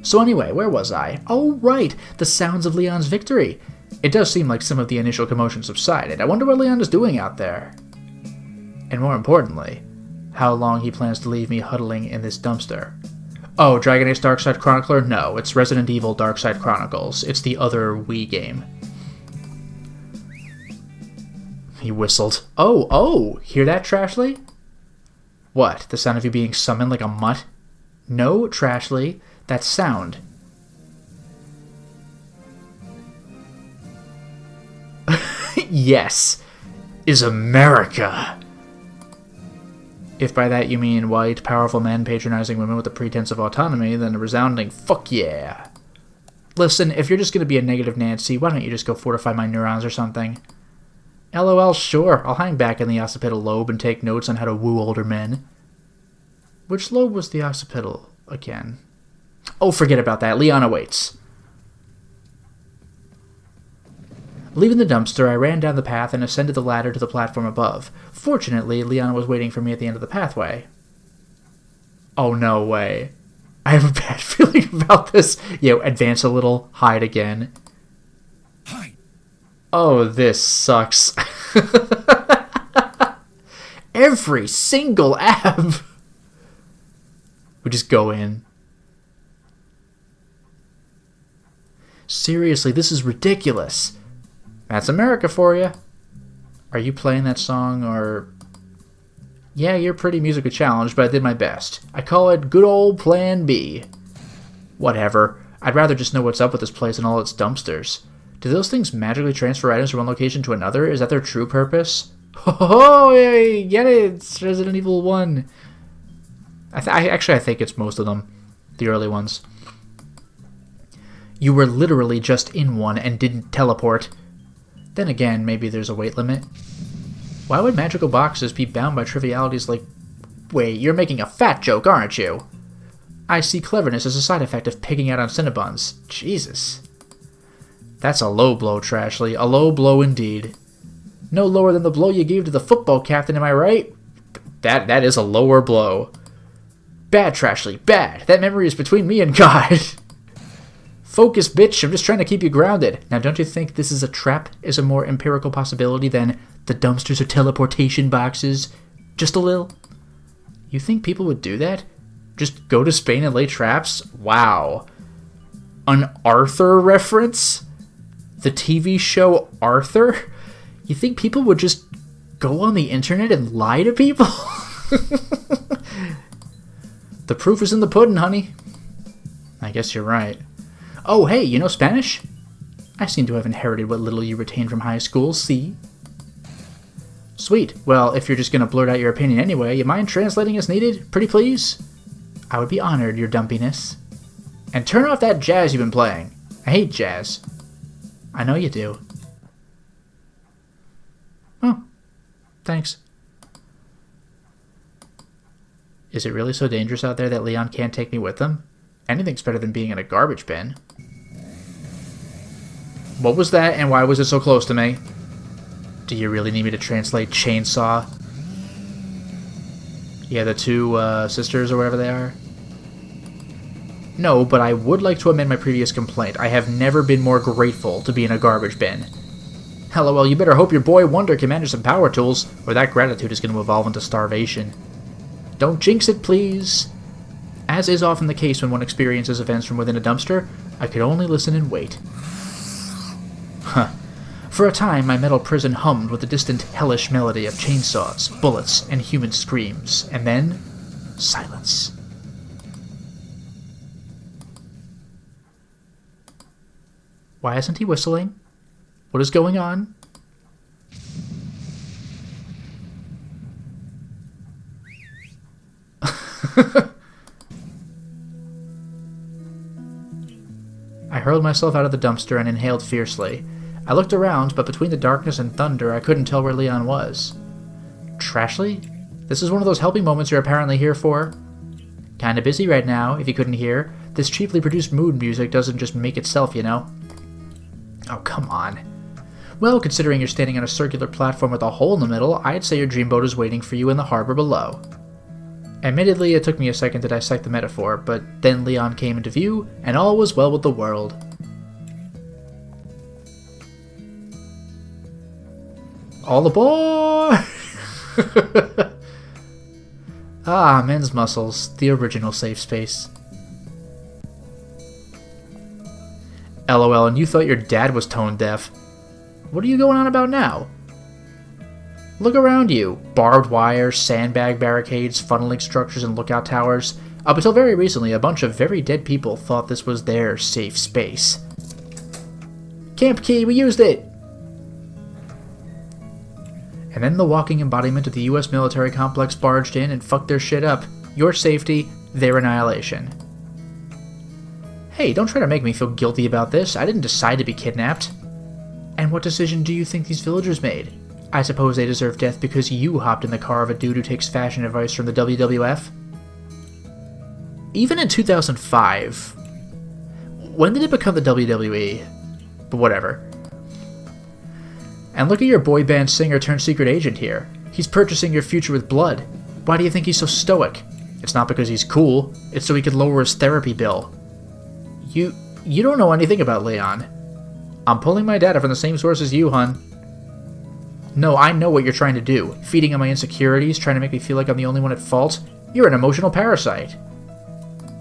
So anyway, where was I? Oh right, the sounds of Leon's victory. It does seem like some of the initial commotion subsided. I wonder what Leon is doing out there. And more importantly, how long he plans to leave me huddling in this dumpster. Oh, Dragon Age Darkside Chronicler? No, it's Resident Evil Darkside Chronicles. It's the other Wii game. He whistled. Oh, hear that, Trashly? What, the sound of you being summoned like a mutt? No, Trashly, that's sound. Yes, is America. If by that you mean white, powerful men patronizing women with the pretense of autonomy, then a resounding fuck yeah. Listen, if you're just going to be a negative Nancy, why don't you just go fortify my neurons or something? LOL, sure, I'll hang back in the occipital lobe and take notes on how to woo older men. Which lobe was the occipital again? Oh, forget about that, Leon awaits. Leaving the dumpster, I ran down the path and ascended the ladder to the platform above. Fortunately, Leon was waiting for me at the end of the pathway. Oh, no way. I have a bad feeling about this. Advance a little, hide again. Hi. Oh, this sucks. Every single ab. We just go in. Seriously, this is ridiculous. That's America for you. Are you playing that song, or... Yeah, you're pretty musically challenged, but I did my best. I call it good old Plan B. Whatever. I'd rather just know what's up with this place and all its dumpsters. Do those things magically transfer items from one location to another? Is that their true purpose? Oh, yeah, get it! It's Resident Evil 1. I think it's most of them. The early ones. You were literally just in one and didn't teleport. Then again, maybe there's a weight limit. Why would magical boxes be bound by trivialities like... Wait, you're making a fat joke, aren't you? I see cleverness as a side effect of pigging out on Cinnabons. Jesus. That's a low blow, Trashly. A low blow indeed. No lower than the blow you gave to the football captain, am I right? That is a lower blow. Bad, Trashly, bad. That memory is between me and God. Focus, bitch. I'm just trying to keep you grounded. Now, don't you think this is a trap is a more empirical possibility than the dumpsters or teleportation boxes? Just a little? You think people would do that? Just go to Spain and lay traps? Wow. An Arthur reference? The TV show Arthur? You think people would just go on the internet and lie to people? The proof is in the pudding, honey. I guess you're right. Oh, hey, you know Spanish? I seem to have inherited what little you retained from high school, see? Sweet. Well, if you're just going to blurt out your opinion anyway, you mind translating as needed? Pretty please? I would be honored, your dumpiness. And turn off that jazz you've been playing. I hate jazz. I know you do. Oh, thanks. Is it really so dangerous out there that Leon can't take me with him? Anything's better than being in a garbage bin. What was that, and why was it so close to me? Do you really need me to translate chainsaw? Yeah, the two sisters or whatever they are? No, but I would like to amend my previous complaint. I have never been more grateful to be in a garbage bin. LOL, you better hope your boy Wonder can manage some power tools, or that gratitude is going to evolve into starvation. Don't jinx it, please. As is often the case when one experiences events from within a dumpster, I could only listen and wait. Huh. For a time, my metal prison hummed with the distant, hellish melody of chainsaws, bullets, and human screams, and then... silence. Why isn't he whistling? What is going on? I hurled myself out of the dumpster and inhaled fiercely. I looked around, but between the darkness and thunder, I couldn't tell where Leon was. Trashly? This is one of those helping moments you're apparently here for? Kinda busy right now, if you couldn't hear. This cheaply produced mood music doesn't just make itself, you know? Oh, come on. Well, considering you're standing on a circular platform with a hole in the middle, I'd say your dreamboat is waiting for you in the harbor below. Admittedly, it took me a second to dissect the metaphor, but then Leon came into view, and all was well with the world. All aboard! Ah, men's muscles, the original safe space. LOL, and you thought your dad was tone deaf. What are you going on about now? Look around you. Barbed wire, sandbag barricades, funneling structures, and lookout towers. Up until very recently, a bunch of very dead people thought this was their safe space. Camp key, we used it! And then the walking embodiment of the US military complex barged in and fucked their shit up. Your safety, their annihilation. Hey, don't try to make me feel guilty about this. I didn't decide to be kidnapped. And what decision do you think these villagers made? I suppose they deserve death because you hopped in the car of a dude who takes fashion advice from the WWF? Even in 2005... When did it become the WWE? But whatever. And look at your boy band singer turned secret agent here. He's purchasing your future with blood. Why do you think he's so stoic? It's not because he's cool. It's so he could lower his therapy bill. You don't know anything about Leon. I'm pulling my data from the same source as you, hun. No, I know what you're trying to do. Feeding on my insecurities, trying to make me feel like I'm the only one at fault. You're an emotional parasite.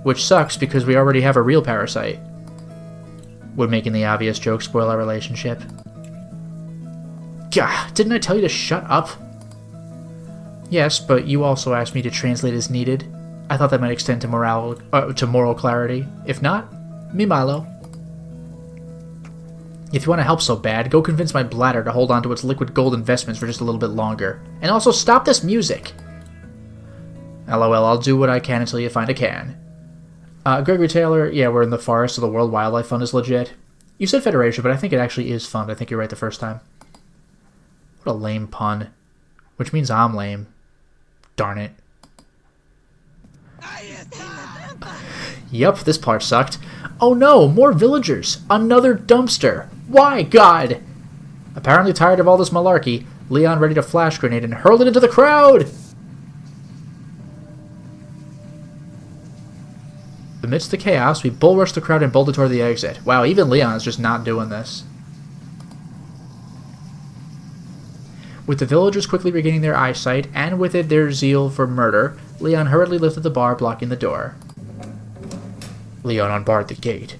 Which sucks because we already have a real parasite. Would making the obvious joke spoil our relationship? Gah, didn't I tell you to shut up? Yes, but you also asked me to translate as needed. I thought that might extend to moral clarity. If not, me malo. If you want to help so bad, go convince my bladder to hold on to its liquid gold investments for just a little bit longer. And also stop this music! LOL, I'll do what I can until you find a can. Gregory Taylor, yeah, we're in the forest, so the World Wildlife Fund is legit. You said Federation, but I think it actually is fund. I think you're right the first time. What a lame pun. Which means I'm lame. Darn it. Yup, this part sucked. Oh no, more villagers! Another dumpster! Why, God? Apparently tired of all this malarkey, Leon readied a flash grenade and hurled it into the crowd! Amidst the chaos, we bull rushed the crowd and bolted toward the exit. Wow, even Leon's just not doing this. With the villagers quickly regaining their eyesight, and with it their zeal for murder, Leon hurriedly lifted the bar blocking the door. Leon unbarred the gate.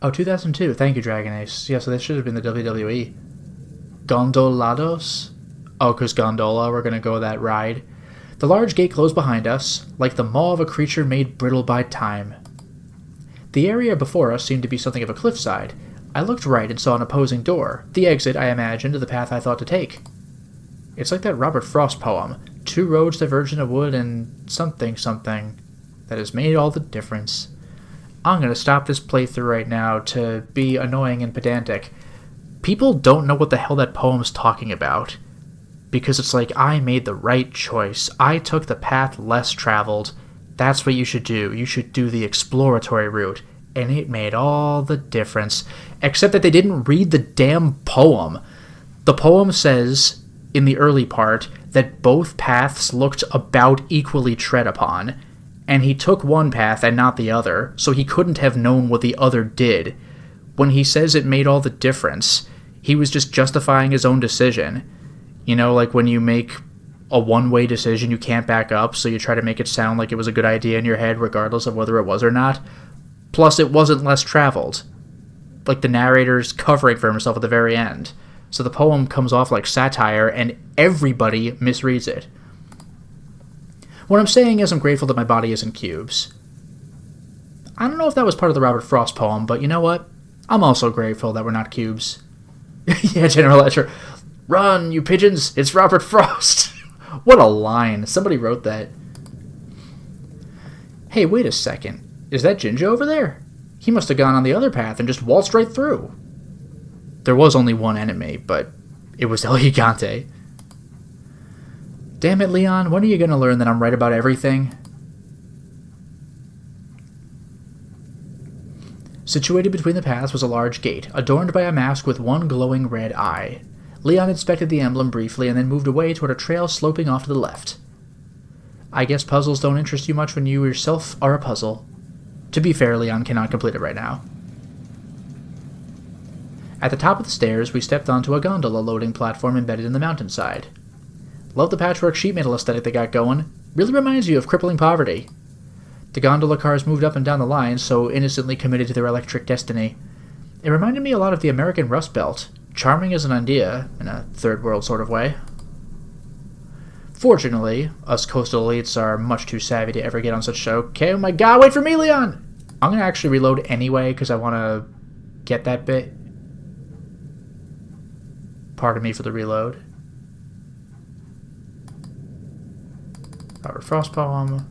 Oh, 2002. Thank you, Dragon Ace. Yeah, so this should have been the WWE. Gondolados? Oh, because gondola, we're going to go that ride. The large gate closed behind us, like the maw of a creature made brittle by time. The area before us seemed to be something of a cliffside. I looked right and saw an opposing door, the exit, I imagined, to the path I thought to take. It's like that Robert Frost poem, two roads diverge in a wood and something something that has made all the difference. I'm going to stop this playthrough right now to be annoying and pedantic. People don't know what the hell that poem's talking about. Because it's like, I made the right choice. I took the path less traveled. That's what you should do. You should do the exploratory route. And it made all the difference. Except that they didn't read the damn poem. The poem says, in the early part, that both paths looked about equally tread upon. and he took one path and not the other, so he couldn't have known what the other did. When he says it made all the difference, he was just justifying his own decision. You know, like when you make a one-way decision, you can't back up, so you try to make it sound like it was a good idea in your head regardless of whether it was or not. Plus, it wasn't less traveled. Like the narrator's covering for himself at the very end. So the poem comes off like satire, and everybody misreads it. What I'm saying is I'm grateful that my body isn't cubes. I don't know if that was part of the Robert Frost poem, but you know what? I'm also grateful that we're not cubes. Yeah, General Ledger. Run, you pigeons! It's Robert Frost! What a line. Somebody wrote that. Hey, wait a second. Is that Jinja over there? He must have gone on the other path and just waltzed right through. There was only one enemy, but it was El Gigante. Damn it, Leon, when are you going to learn that I'm right about everything? Situated between the paths was a large gate, adorned by a mask with one glowing red eye. Leon inspected the emblem briefly and then moved away toward a trail sloping off to the left. I guess puzzles don't interest you much when you yourself are a puzzle. To be fair, Leon cannot complete it right now. At the top of the stairs, we stepped onto a gondola loading platform embedded in the mountainside. Love the patchwork sheet metal aesthetic they got going. Really reminds you of crippling poverty. The gondola cars moved up and down the line, so innocently committed to their electric destiny. It reminded me a lot of the American Rust Belt. Charming as an idea, in a third world sort of way. Fortunately, us coastal elites are much too savvy to ever get on such show. Okay, oh my god, wait for me, Leon! I'm gonna actually reload anyway, because I want to get that bit. Pardon me for the reload. Robert Frost poem.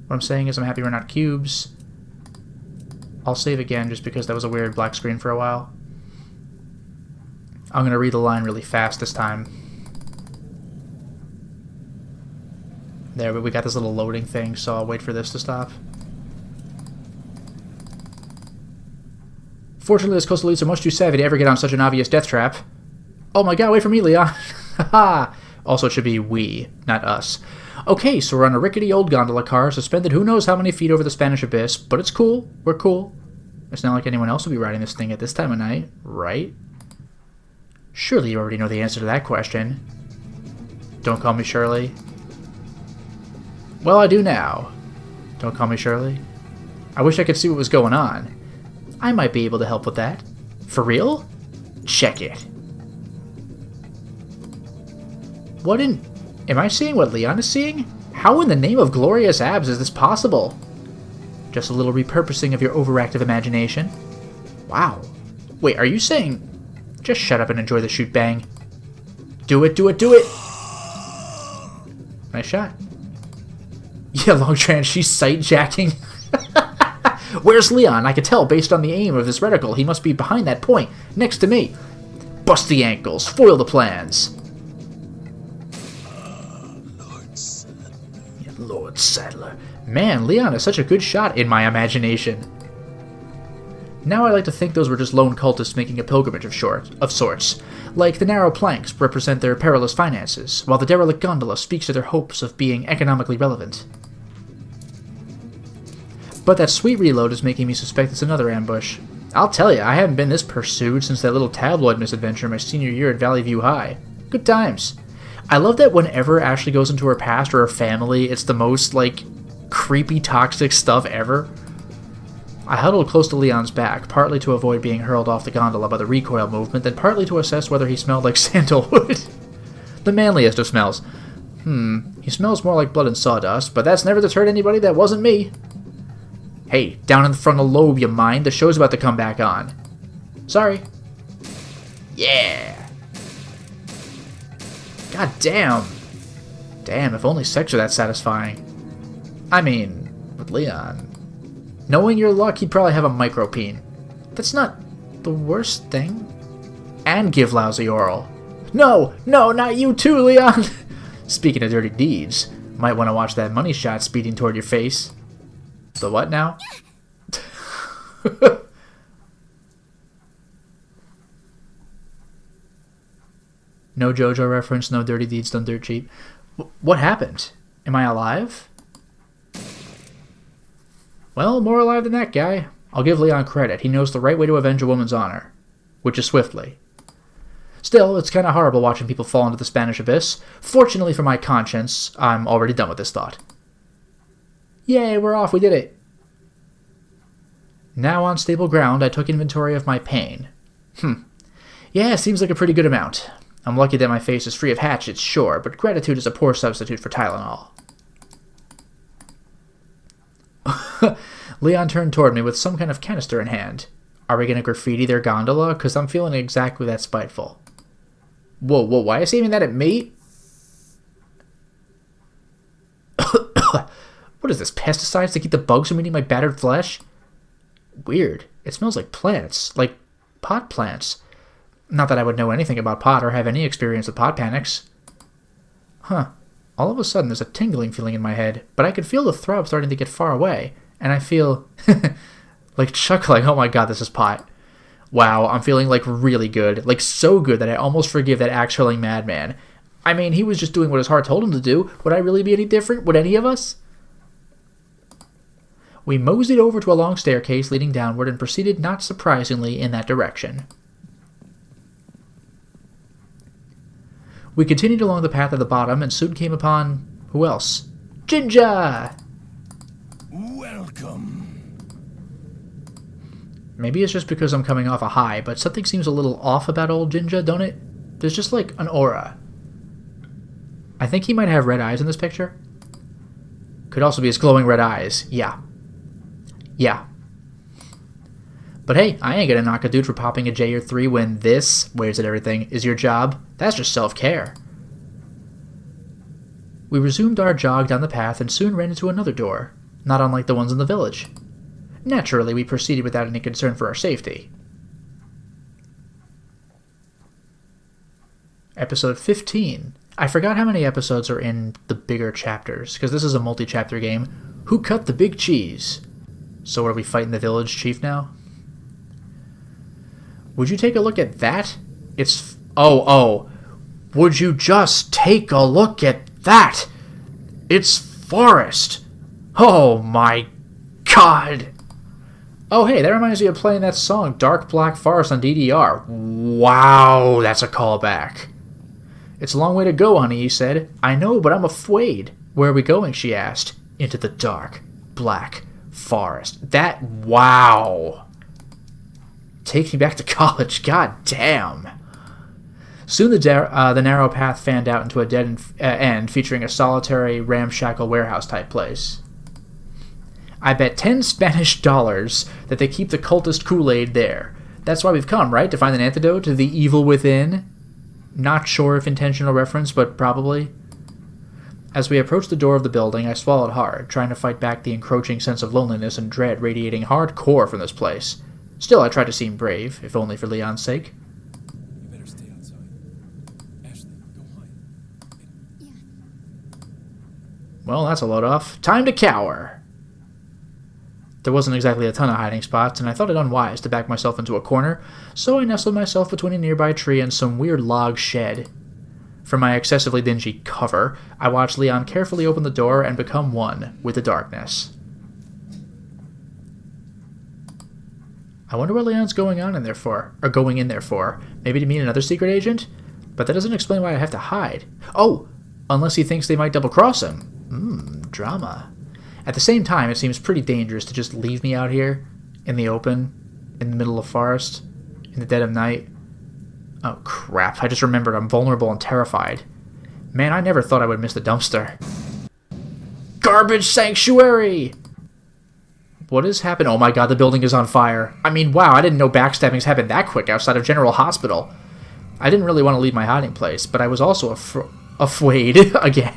What I'm saying is I'm happy we're not cubes. I'll save again just because that was a weird black screen for a while. I'm going to read the line really fast this time. There, but we got this little loading thing, so I'll wait for this to stop. Fortunately, those coastal elites are much too savvy to ever get on such an obvious death trap. Oh my god, wait for me, Leon! Haha! Also, it should be we, not us. Okay, so we're on a rickety old gondola car, suspended who knows how many feet over the Spanish abyss, but it's cool. We're cool. It's not like anyone else will be riding this thing at this time of night, right? Surely you already know the answer to that question. Don't call me Shirley. Well, I do now. Don't call me Shirley. I wish I could see what was going on. I might be able to help with that. For real? Check it. What in... Am I seeing what Leon is seeing? How in the name of glorious abs is this possible? Just a little repurposing of your overactive imagination. Wow. Wait, are you saying... Just shut up and enjoy the shoot bang. Do it, do it, do it! Nice shot. Yeah, Longtran, she's sight jacking. Where's Leon? I could tell based on the aim of this reticle. He must be behind that point, next to me. Bust the ankles, foil the plans. Yeah, Lord Saddler. Man, Leon is such a good shot in my imagination. Now I like to think those were just lone cultists making a pilgrimage of sorts. Like the narrow planks represent their perilous finances, while the derelict gondola speaks to their hopes of being economically relevant. But that sweet reload is making me suspect it's another ambush. I'll tell you, I haven't been this pursued since that little tabloid misadventure my senior year at Valley View High. Good times. I love that whenever Ashley goes into her past or her family, it's the most, like, creepy, toxic stuff ever. I huddled close to Leon's back, partly to avoid being hurled off the gondola by the recoil movement, then partly to assess whether he smelled like sandalwood. The manliest of smells. He smells more like blood and sawdust, but that's never deterred anybody that wasn't me. Hey, down in the frontal lobe, you mind? The show's about to come back on. Sorry. Yeah. God damn. Damn, if only sex were that satisfying. I mean, with Leon. Knowing your luck, he'd probably have a micropene. That's not the worst thing. And give lousy oral. No, no, not you too, Leon! Speaking of dirty deeds, might want to watch that money shot speeding toward your face. The what now? No JoJo reference, no dirty deeds done dirt cheap. What happened? Am I alive? Well, more alive than that guy. I'll give Leon credit. He knows the right way to avenge a woman's honor, which is swiftly. Still, it's kind of horrible watching people fall into the Spanish abyss. Fortunately for my conscience, I'm already done with this thought. Yay, we're off, we did it. Now on stable ground, I took inventory of my pain. Yeah, seems like a pretty good amount. I'm lucky that my face is free of hatchets, sure, but gratitude is a poor substitute for Tylenol. Leon turned toward me with some kind of canister in hand. Are we going to graffiti their gondola? Because I'm feeling exactly that spiteful. Whoa, why is he aiming that at me? What is this, pesticides to keep the bugs from eating my battered flesh? Weird. It smells like plants. Like pot plants. Not that I would know anything about pot or have any experience with pot panics. All of a sudden there's a tingling feeling in my head, but I can feel the throb starting to get far away, and I feel like chuckling, oh my god, this is pot. Wow, I'm feeling like really good. Like so good that I almost forgive that axe-hurling madman. I mean, he was just doing what his heart told him to do. Would I really be any different? Would any of us? We moseyed over to a long staircase leading downward and proceeded, not surprisingly, in that direction. We continued along the path at the bottom and soon came upon... who else? Jinja! Welcome. Maybe it's just because I'm coming off a high, but something seems a little off about old Jinja, don't it? There's just like an aura. I think he might have red eyes in this picture. Could also be his glowing red eyes. Yeah. But hey, I ain't gonna knock a dude for popping a J or 3 when this, waves at everything, is your job. That's just self-care. We resumed our jog down the path and soon ran into another door, not unlike the ones in the village. Naturally, we proceeded without any concern for our safety. Episode 15. I forgot how many episodes are in the bigger chapters, because this is a multi-chapter game. Who cut the big cheese? So are we fighting the village chief now? Would you take a look at that? It's... Oh. Would you just take a look at that? It's forest. Oh my god. Oh hey, that reminds me of playing that song, Dark Black Forest on DDR. Wow, that's a callback. It's a long way to go, honey, he said. I know, but I'm afraid. Where are we going, she asked. Into the dark, black forest. That, wow. Take me back to college, god damn. Soon the narrow path fanned out into a dead end featuring a solitary, ramshackle warehouse-type place. I bet 10 Spanish dollars that they keep the cultist Kool-Aid there. That's why we've come, right? To find an antidote to the evil within? Not sure if intentional reference, but probably. As we approached the door of the building, I swallowed hard, trying to fight back the encroaching sense of loneliness and dread radiating hardcore from this place. Still, I tried to seem brave, if only for Leon's sake. You better stay outside. Ashley, go hide. Yeah. Well, that's a load off. Time to cower! There wasn't exactly a ton of hiding spots, and I thought it unwise to back myself into a corner, so I nestled myself between a nearby tree and some weird log shed. From my excessively dingy cover, I watched Leon carefully open the door and become one with the darkness. I wonder what Leon's going in there for. Maybe to meet another secret agent? But that doesn't explain why I have to hide. Oh! Unless he thinks they might double-cross him. Drama. At the same time, it seems pretty dangerous to just leave me out here, in the open, in the middle of forest, in the dead of night. Oh crap, I just remembered I'm vulnerable and terrified. Man, I never thought I would miss the dumpster. Garbage sanctuary! What has happened? Oh my god, the building is on fire. I mean, wow, I didn't know backstabbings happened that quick outside of General Hospital. I didn't really want to leave my hiding place, but I was also afraid, again,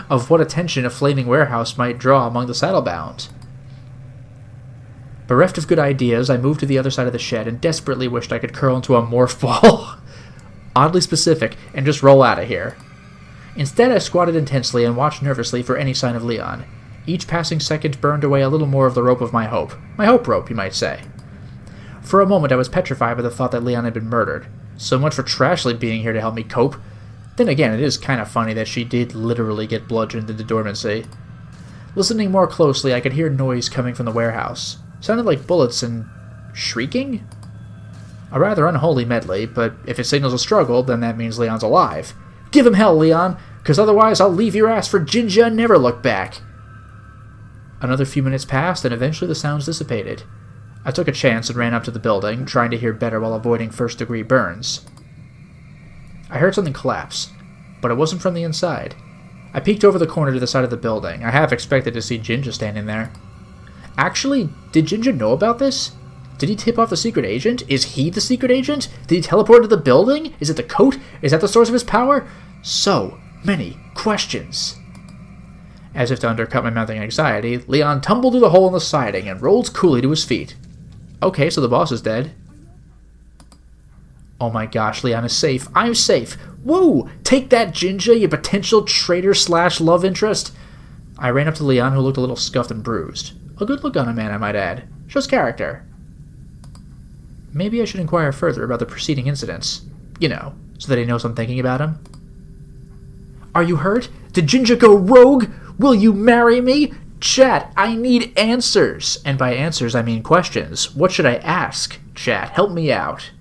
of what attention a flaming warehouse might draw among the saddlebound. Bereft of good ideas, I moved to the other side of the shed and desperately wished I could curl into a morph ball. Oddly specific, and just roll out of here. Instead, I squatted intensely and watched nervously for any sign of Leon. Each passing second burned away a little more of the rope of my hope. My hope rope, you might say. For a moment, I was petrified by the thought that Leon had been murdered. So much for Trashley being here to help me cope. Then again, it is kind of funny that she did literally get bludgeoned into dormancy. Listening more closely, I could hear noise coming from the warehouse. Sounded like bullets and shrieking? A rather unholy medley, but if it signals a struggle, then that means Leon's alive. Give him hell, Leon, because otherwise I'll leave your ass for Jinja and never look back. Another few minutes passed, and eventually the sounds dissipated. I took a chance and ran up to the building, trying to hear better while avoiding first-degree burns. I heard something collapse, but it wasn't from the inside. I peeked over the corner to the side of the building. I half expected to see Jinja standing there. Actually, did Jinja know about this? Did he tip off the secret agent? Is he the secret agent? Did he teleport into the building? Is it the coat? Is that the source of his power? So many questions. As if to undercut my mounting anxiety, Leon tumbled through the hole in the siding and rolled coolly to his feet. Okay, so the boss is dead. Oh my gosh, Leon is safe. I'm safe. Whoa! Take that, Jinja, you potential traitor/love interest. I ran up to Leon, who looked a little scuffed and bruised. A good look on a man, I might add. Shows character. Maybe I should inquire further about the preceding incidents. You know, so that he knows I'm thinking about him. Are you hurt? Did Jinja go rogue? Will you marry me? Chat, I need answers. And by answers, I mean questions. What should I ask? Chat, help me out.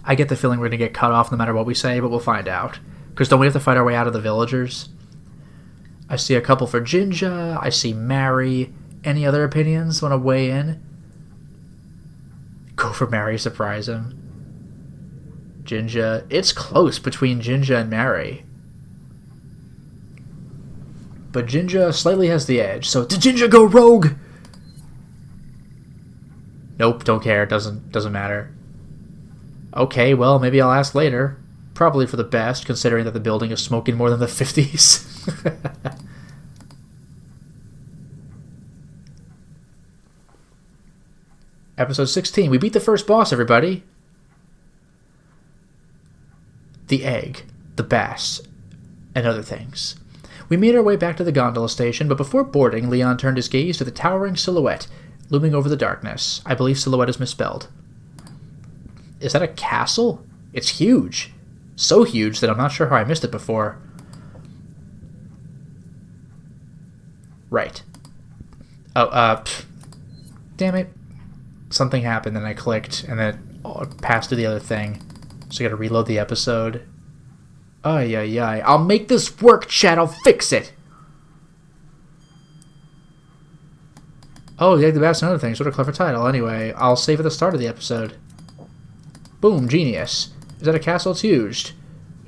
I get the feeling we're going to get cut off no matter what we say, but we'll find out. Because don't we have to fight our way out of the villagers? I see a couple for Jinja. I see Mary. Any other opinions? Want to weigh in? Go for Mary, surprise him. Jinja. It's close between Jinja and Mary. But Jinja slightly has the edge, so did Jinja go rogue? Nope, don't care. Doesn't matter. Okay, well, maybe I'll ask later. Probably for the best, considering that the building is smoking more than the 50s. Episode 16. We beat the first boss, everybody. The egg, the bass, and other things. We made our way back to the gondola station, but before boarding, Leon turned his gaze to the towering silhouette looming over the darkness. I believe silhouette is misspelled. Is that a castle? It's huge. So huge that I'm not sure how I missed it before. Right. Oh, damn it. Something happened and I clicked and then it passed to the other thing. So I gotta reload the episode. Ay, ay, ay. I'll make this work, chat. I'll fix it. Oh, the Egg, the Bass, and Other Things. What a clever title. Anyway, I'll save at the start of the episode. Boom, genius. Is that a castle? It's huge.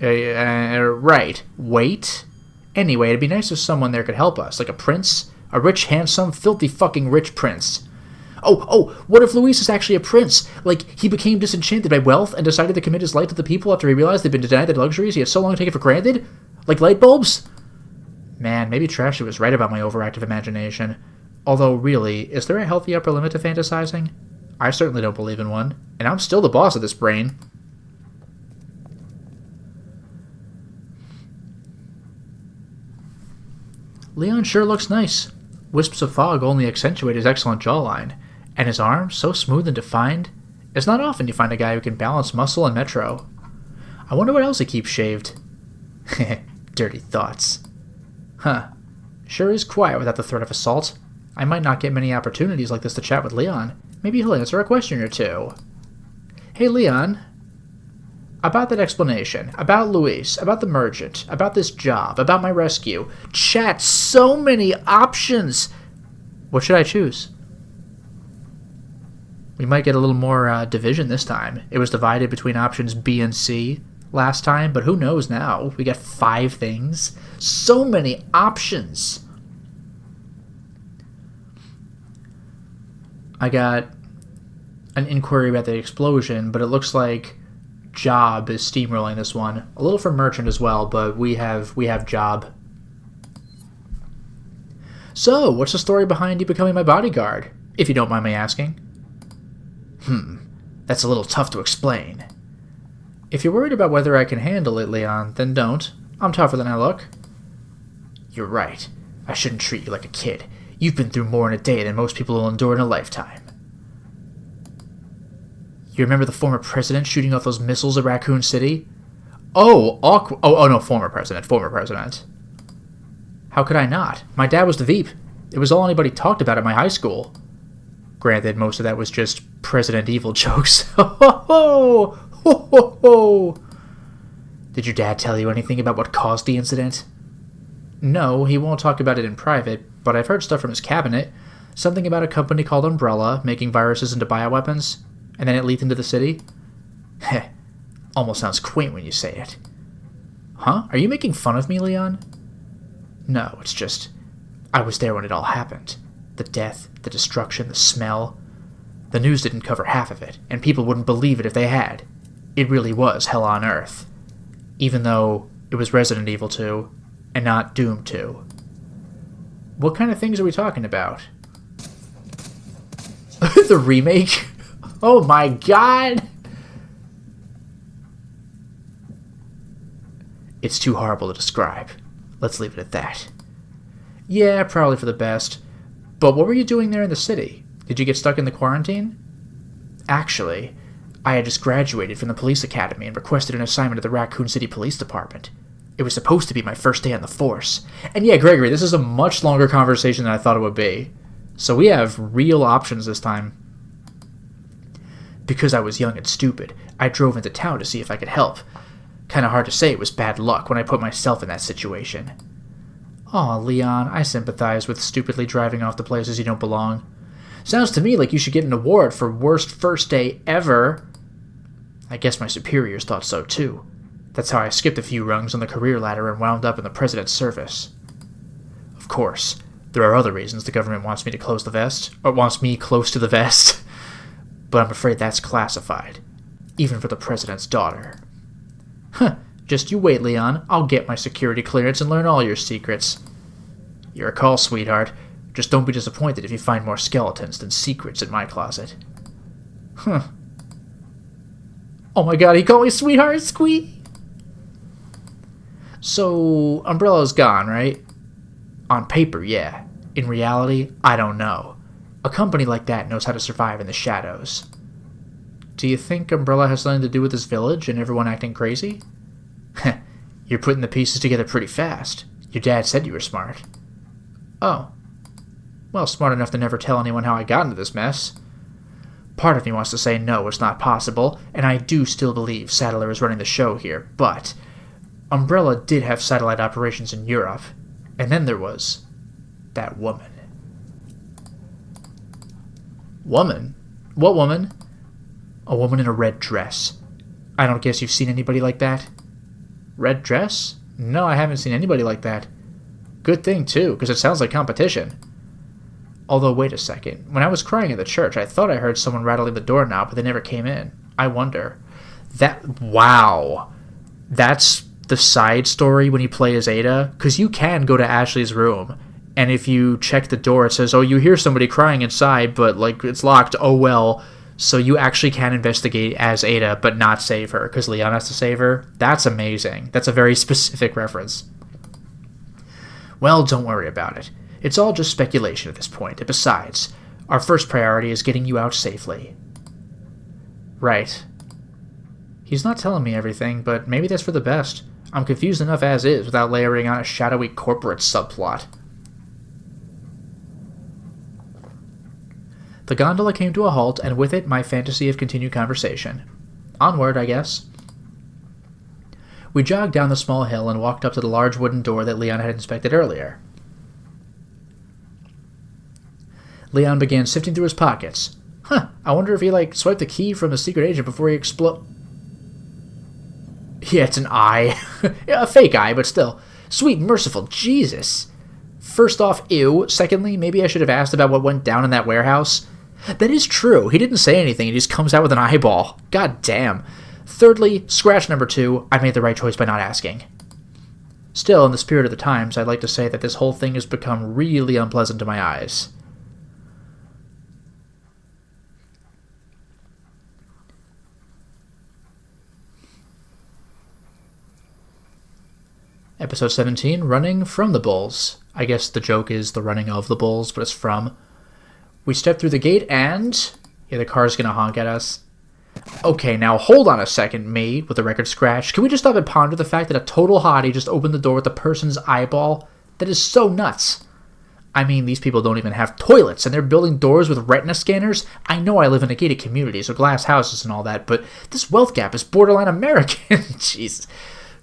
Right. Wait. Anyway, it'd be nice if someone there could help us. Like a prince? A rich, handsome, filthy fucking rich prince. Oh, what if Luis is actually a prince? Like, he became disenchanted by wealth and decided to commit his life to the people after he realized they'd been denied the luxuries he had so long taken for granted? Like light bulbs? Man, maybe Trashy was right about my overactive imagination. Although, really, is there a healthy upper limit to fantasizing? I certainly don't believe in one. And I'm still the boss of this brain. Leon sure looks nice. Wisps of fog only accentuate his excellent jawline. And his arms, so smooth and defined. It's not often you find a guy who can balance muscle and metro. I wonder what else he keeps shaved. Dirty thoughts. Huh. Sure is quiet without the threat of assault. I might not get many opportunities like this to chat with Leon. Maybe he'll answer a question or two. Hey, Leon. About that explanation, about Luis, about the merchant, about this job, about my rescue. Chat, so many options! What should I choose? We might get a little more division this time. It was divided between options B and C last time, but who knows now? We got 5 things. So many options! I got an inquiry about the explosion, but it looks like Job is steamrolling this one. A little for merchant as well, but we have Job. So, what's the story behind you becoming my bodyguard, if you don't mind me asking? That's a little tough to explain. If you're worried about whether I can handle it, Leon, then don't. I'm tougher than I look. You're right. I shouldn't treat you like a kid. You've been through more in a day than most people will endure in a lifetime. You remember the former president shooting off those missiles at Raccoon City? Oh, no, former president. Former president. How could I not? My dad was the Veep. It was all anybody talked about at my high school. Granted, most of that was just President Evil jokes. Ho ho ho! Ho ho ho! Did your dad tell you anything about what caused the incident? No, he won't talk about it in private, but I've heard stuff from his cabinet. Something about a company called Umbrella making viruses into bioweapons, and then it leaked into the city. Heh, almost sounds quaint when you say it. Huh? Are you making fun of me, Leon? No, it's just, I was there when it all happened. The death, the destruction, the smell. The news didn't cover half of it, and people wouldn't believe it if they had. It really was hell on earth. Even though it was Resident Evil 2, and not Doom 2. What kind of things are we talking about? The remake? Oh my god! It's too horrible to describe. Let's leave it at that. Yeah, probably for the best. But what were you doing there in the city? Did you get stuck in the quarantine? Actually, I had just graduated from the police academy and requested an assignment at the Raccoon City Police Department. It was supposed to be my first day on the force. And yeah, Gregory, this is a much longer conversation than I thought it would be. So we have real options this time. Because I was young and stupid, I drove into town to see if I could help. Kinda hard to say it was bad luck when I put myself in that situation. Aw, Leon, I sympathize with stupidly driving off to places you don't belong. Sounds to me like you should get an award for worst first day ever. I guess my superiors thought so too. That's how I skipped a few rungs on the career ladder and wound up in the president's service. Of course, there are other reasons the government wants me to close the vest, or wants me close to the vest, but I'm afraid that's classified, even for the president's daughter. Huh, just you wait, Leon. I'll get my security clearance and learn all your secrets. Your call, sweetheart. Just don't be disappointed if you find more skeletons than secrets in my closet. Huh. Oh my god, he called me sweetheart, squee! So, Umbrella's gone, right? On paper, yeah. In reality, I don't know. A company like that knows how to survive in the shadows. Do you think Umbrella has something to do with this village and everyone acting crazy? Heh, you're putting the pieces together pretty fast. Your dad said you were smart. Oh. Well, smart enough to never tell anyone how I got into this mess. Part of me wants to say no, it's not possible, and I do still believe Saddler is running the show here, but Umbrella did have satellite operations in Europe, and then there was that woman. Woman? What woman? A woman in a red dress. I don't guess you've seen anybody like that? Red dress? No, I haven't seen anybody like that. Good thing, too, because it sounds like competition. Although, wait a second. When I was crying at the church, I thought I heard someone rattling the doorknob, but they never came in. I wonder. Wow. That's the side story when you play as Ada? Because you can go to Ashley's room, and if you check the door, it says, oh, you hear somebody crying inside, but, like, it's locked. Oh, well. So you actually can investigate as Ada, but not save her, because Leon has to save her. That's amazing. That's a very specific reference. Well, don't worry about it. It's all just speculation at this point, and besides, our first priority is getting you out safely. Right. He's not telling me everything, but maybe that's for the best. I'm confused enough as is without layering on a shadowy corporate subplot. The gondola came to a halt, and with it my fantasy of continued conversation. Onward, I guess. We jogged down the small hill and walked up to the large wooden door that Leon had inspected earlier. Leon began sifting through his pockets. Huh, I wonder if he, swiped the key from the secret agent before he Yeah, it's an eye. A fake eye, but still. Sweet, merciful Jesus. First off, ew. Secondly, maybe I should have asked about what went down in that warehouse. That is true. He didn't say anything. He just comes out with an eyeball. God damn. Thirdly, scratch number 2. I made the right choice by not asking. Still, in the spirit of the times, I'd like to say that this whole thing has become really unpleasant to my eyes. Episode 17, Running from the Bulls. I guess the joke is the running of the bulls, but it's from. We step through the gate and... Yeah, the car's gonna honk at us. Okay, now hold on a second, me, with the record scratch. Can we just stop and ponder the fact that a total hottie just opened the door with a person's eyeball? That is so nuts. I mean, these people don't even have toilets, and they're building doors with retina scanners. I know I live in a gated community, so glass houses and all that, but this wealth gap is borderline American. Jeez.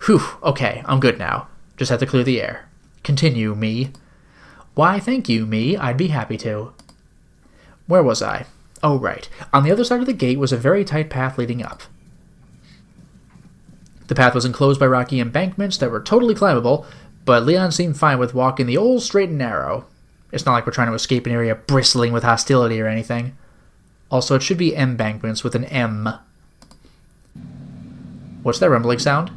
Whew, okay, I'm good now. Just have to clear the air. Continue, me. Why, thank you, me. I'd be happy to. Where was I? Oh, right. On the other side of the gate was a very tight path leading up. The path was enclosed by rocky embankments that were totally climbable, but Leon seemed fine with walking the old straight and narrow. It's not like we're trying to escape an area bristling with hostility or anything. Also, it should be embankments with an M. What's that rumbling sound?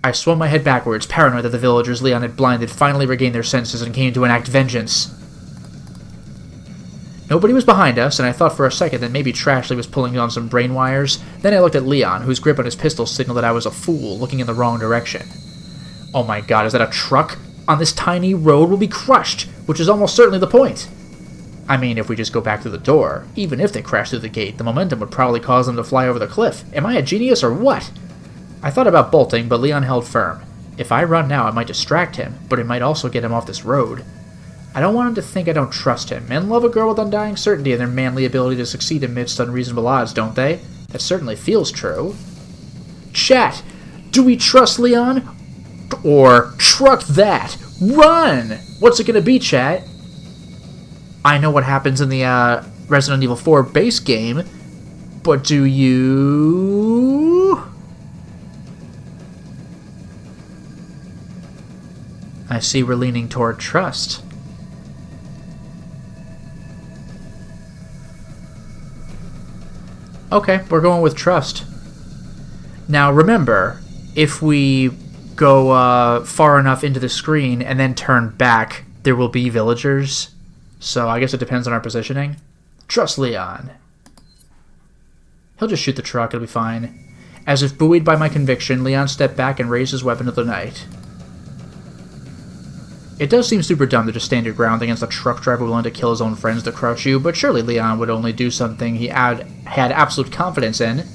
I swung my head backwards, paranoid that the villagers Leon had blinded finally regained their senses and came to enact vengeance. Nobody was behind us, and I thought for a second that maybe Trashley was pulling on some brain wires. Then I looked at Leon, whose grip on his pistol signaled that I was a fool, looking in the wrong direction. Oh my god, is that a truck? On this tiny road will be crushed, which is almost certainly the point. I mean, if we just go back through the door, even if they crash through the gate, the momentum would probably cause them to fly over the cliff. Am I a genius or what? I thought about bolting, but Leon held firm. If I run now, I might distract him, but it might also get him off this road. I don't want him to think I don't trust him. Men love a girl with undying certainty and their manly ability to succeed amidst unreasonable odds, don't they? That certainly feels true. Chat! Do we trust Leon? Or truck that! Run! What's it gonna be, chat? I know what happens in the Resident Evil 4 base game, but do you? I see we're leaning toward trust. Okay, we're going with trust. Now remember, if we go far enough into the screen and then turn back, there will be villagers. So I guess it depends on our positioning. Trust Leon. He'll just shoot the truck, it'll be fine. As if buoyed by my conviction, Leon stepped back and raised his weapon to the night. It does seem super dumb to just stand your ground against a truck driver willing to kill his own friends to crush you, but surely Leon would only do something he had absolute confidence in.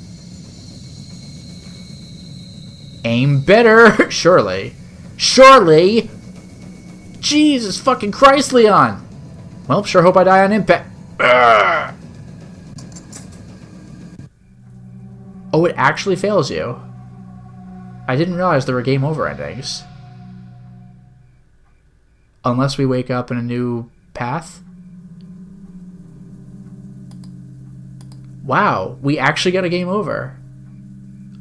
Aim better! Surely. Surely! Jesus fucking Christ, Leon! Well, sure hope I die on impact. Urgh. Oh, it actually fails you. I didn't realize there were game over endings. Unless we wake up in a new path. Wow, we actually got a game over.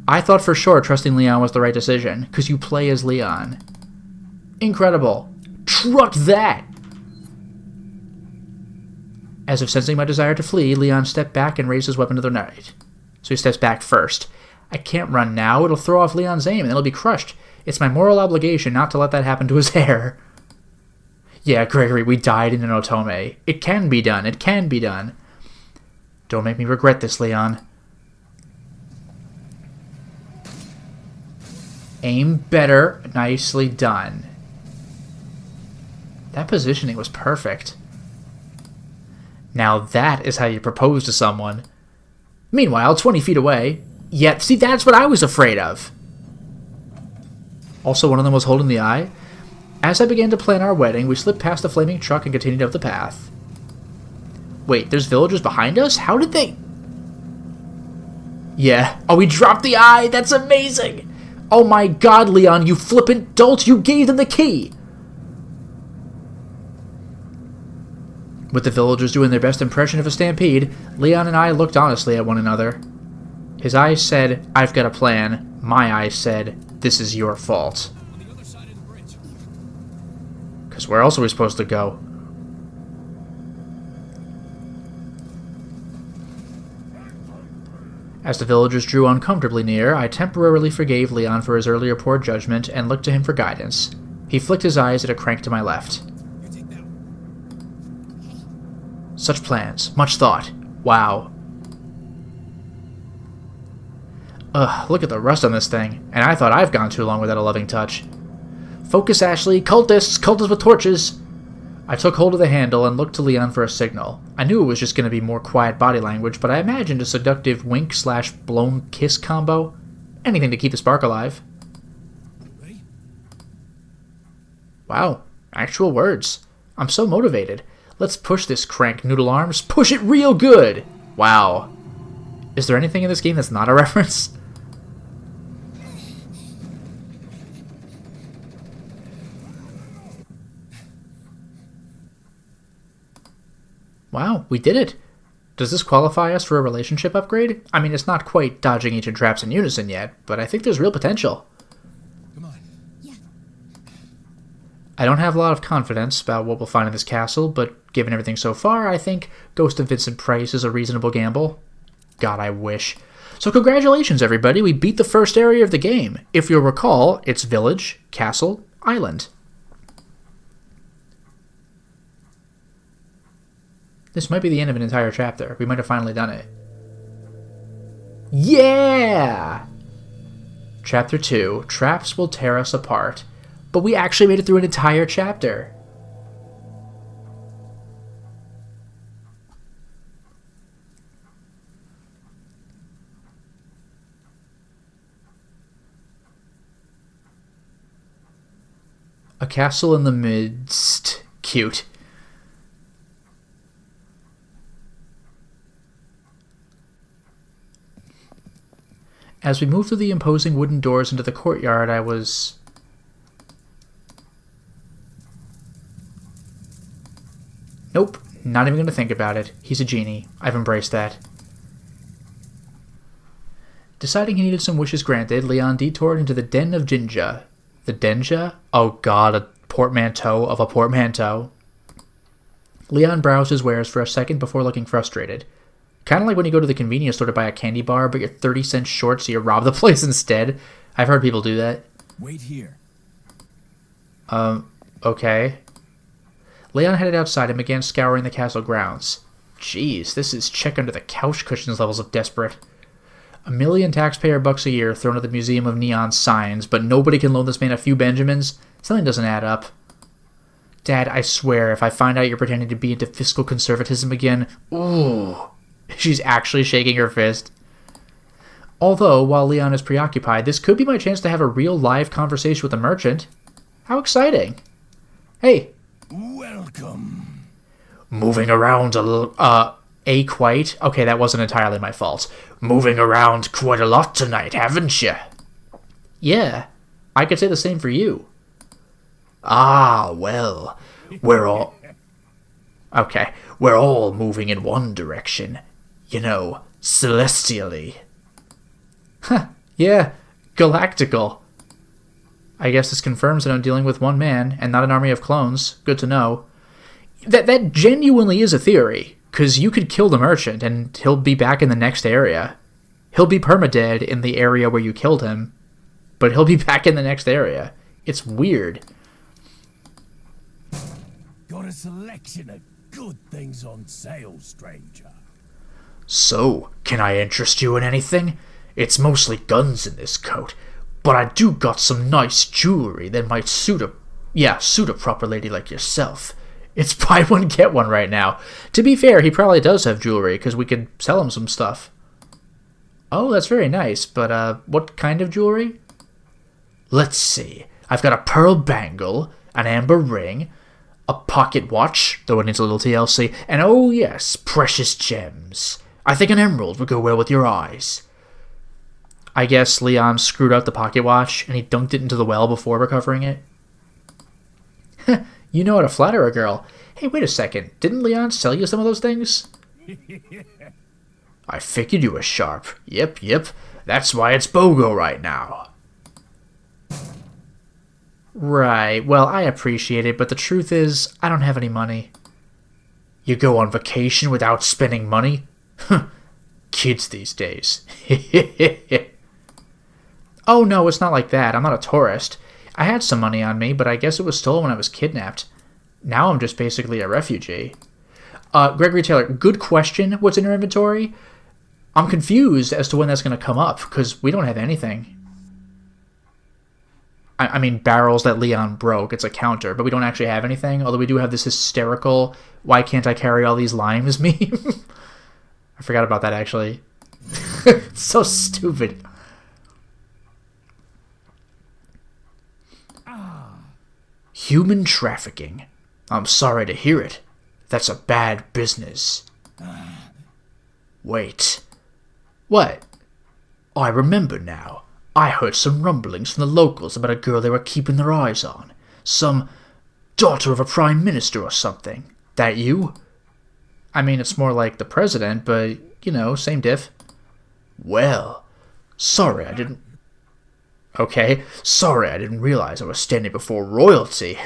I thought for sure trusting Leon was the right decision, because you play as Leon. Incredible. Truck that! As if sensing my desire to flee, Leon stepped back and raised his weapon to the night. So he steps back first. I can't run now, it'll throw off Leon's aim and it'll be crushed. It's my moral obligation not to let that happen to his hair. Yeah, Gregory, we died in an Otome. It can be done, it can be done. Don't make me regret this, Leon. Aim better, nicely done. That positioning was perfect. Now that is how you propose to someone. Meanwhile, 20 feet away. Yet, see, that's what I was afraid of. Also, one of them was holding the eye. As I began to plan our wedding, we slipped past the flaming truck and continued up the path. Wait, there's villagers behind us? How did they... Yeah. Oh, we dropped the eye! That's amazing! Oh my god, Leon, you flippant dolt! You gave them the key! With the villagers doing their best impression of a stampede, Leon and I looked honestly at one another. His eyes said, I've got a plan. My eyes said, this is your fault. On the other side of the bridge. Because where else are we supposed to go? As the villagers drew uncomfortably near, I temporarily forgave Leon for his earlier poor judgment and looked to him for guidance. He flicked his eyes at a crank to my left. You take that one. Such plans. Much thought. Wow. Ugh, look at the rust on this thing. And I thought I've gone too long without a loving touch. Focus, Ashley. Cultists! Cultists with torches! I took hold of the handle and looked to Leon for a signal. I knew it was just going to be more quiet body language, but I imagined a seductive wink/blown kiss combo. Anything to keep the spark alive. Ready? Wow, actual words. I'm so motivated. Let's push this crank, Noodle Arms. Push it real good! Wow. Is there anything in this game that's not a reference? Wow, we did it. Does this qualify us for a relationship upgrade? I mean, it's not quite dodging ancient traps in unison yet, but I think there's real potential. Come on. Yeah. I don't have a lot of confidence about what we'll find in this castle, but given everything so far, I think Ghost of Vincent Price is a reasonable gamble. God, I wish. So congratulations, everybody. We beat the first area of the game. If you'll recall, it's village, castle, island. This might be the end of an entire chapter. We might have finally done it. Yeah! Chapter 2. Traps will tear us apart. But we actually made it through an entire chapter. A castle in the midst. Cute. As we moved through the imposing wooden doors into the courtyard, I was... Nope, not even going to think about it. He's a genie. I've embraced that. Deciding he needed some wishes granted, Leon detoured into the Den of Jinja. The Denja? Oh god, a portmanteau of a portmanteau. Leon browsed his wares for a second before looking frustrated. Kind of like when you go to the convenience store to buy a candy bar, but you're 30 cents short, so you rob the place instead. I've heard people do that. Wait here. Okay. Leon headed outside and began scouring the castle grounds. Jeez, this is check under the couch cushions levels of desperate. 1 million taxpayer bucks a year thrown at the Museum of Neon Signs, but nobody can loan this man a few Benjamins? Something doesn't add up. Dad, I swear, if I find out you're pretending to be into fiscal conservatism again, ooh... She's actually shaking her fist. Although, while Leon is preoccupied, this could be my chance to have a real live conversation with a merchant. How exciting. Hey. Welcome. Moving around a little, quite? Okay, that wasn't entirely my fault. Moving around quite a lot tonight, haven't you? Yeah, I could say the same for you. Ah, well, we're all... Okay, we're all moving in one direction. You know, celestially. Huh, yeah, galactical. I guess this confirms that I'm dealing with one man, and not an army of clones. Good to know. That genuinely is a theory, because you could kill the merchant, and he'll be back in the next area. He'll be permadead in the area where you killed him, but he'll be back in the next area. It's weird. Got a selection of good things on sale, stranger. So, can I interest you in anything? It's mostly guns in this coat, but I do got some nice jewelry that might suit a proper lady like yourself. It's buy one, get one right now. To be fair, he probably does have jewelry, because we could sell him some stuff. Oh, that's very nice, but, what kind of jewelry? Let's see. I've got a pearl bangle, an amber ring, a pocket watch, though it needs a little TLC, and oh yes, precious gems. I think an emerald would go well with your eyes. I guess Leon screwed up the pocket watch, and he dunked it into the well before recovering it. You know how to flatter a girl. Hey, wait a second. Didn't Leon sell you some of those things? I figured you were sharp. Yep. That's why it's BOGO right now. Right, well, I appreciate it, but the truth is, I don't have any money. You go on vacation without spending money? Kids these days. Oh no, it's not like that. I'm not a tourist. I had some money on me, but I guess it was stolen when I was kidnapped. Now I'm just basically a refugee. Gregory Taylor, good question. What's in your inventory? I'm confused as to when that's going to come up, because we don't have anything. I mean barrels that Leon broke. It's a counter, but we don't actually have anything. Although we do have this hysterical, why can't I carry all these limes meme? I forgot about that, actually. It's so stupid. Human trafficking. I'm sorry to hear it. That's a bad business. Wait. What? I remember now. I heard some rumblings from the locals about a girl they were keeping their eyes on. Some daughter of a prime minister or something. That you? I mean, it's more like the president, but, you know, same diff. Well, sorry I didn't... Okay, sorry I didn't realize I was standing before royalty.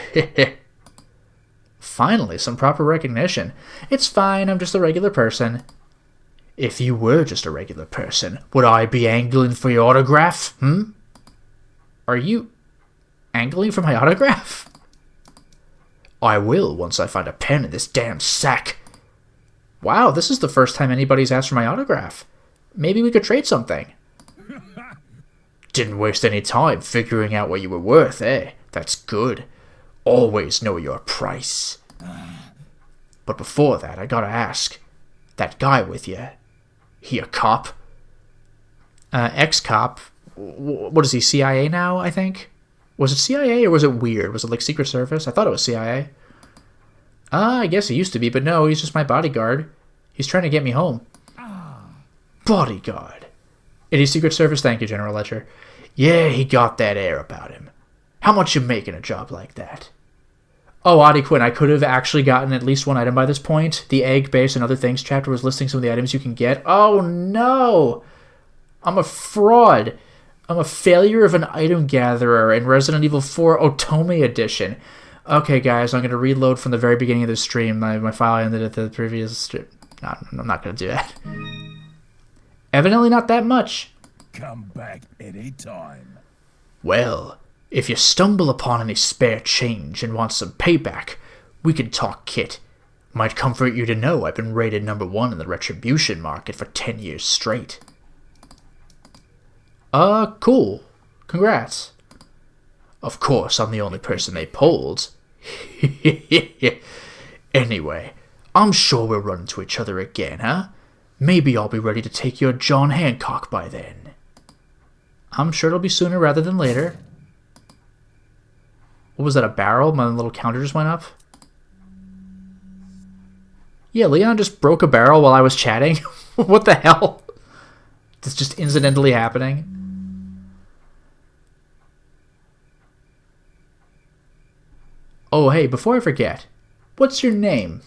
Finally, some proper recognition. It's fine, I'm just a regular person. If you were just a regular person, would I be angling for your autograph? Are you angling for my autograph? I will once I find a pen in this damn sack. Wow, this is the first time anybody's asked for my autograph. Maybe we could trade something. Didn't waste any time figuring out what you were worth, eh? That's good. Always know your price. But before that, I gotta ask. That guy with you, he a cop? Ex-cop. What is he, CIA now, I think? Was it CIA or was it weird? Was it like Secret Service? I thought it was CIA. I guess he used to be, but no, he's just my bodyguard. He's trying to get me home. Bodyguard. It is Secret Service, thank you, General Ledger. Yeah, he got that air about him. How much you making a job like that? Oh, Audie Quinn, I could have actually gotten at least one item by this point. The egg, base, and other things chapter was listing some of the items you can get. Oh, no! I'm a fraud. I'm a failure of an item gatherer in Resident Evil 4 Otome Edition. Okay, guys, I'm going to reload from the very beginning of the stream. My file ended at the previous stream. No, I'm not going to do that. Evidently not that much. Come back any time. Well, if you stumble upon any spare change and want some payback, we can talk kit. Might comfort you to know I've been rated #1 in the retribution market for 10 years straight. Cool. Congrats. Of course, I'm the only person they polled. Anyway, I'm sure we'll run into each other again, huh? Maybe I'll be ready to take your John Hancock by then. I'm sure it'll be sooner rather than later. What was that, a barrel? My little counter just went up? Yeah, Leon just broke a barrel while I was chatting. What the hell? It's just incidentally happening. Oh, hey, before I forget, what's your name?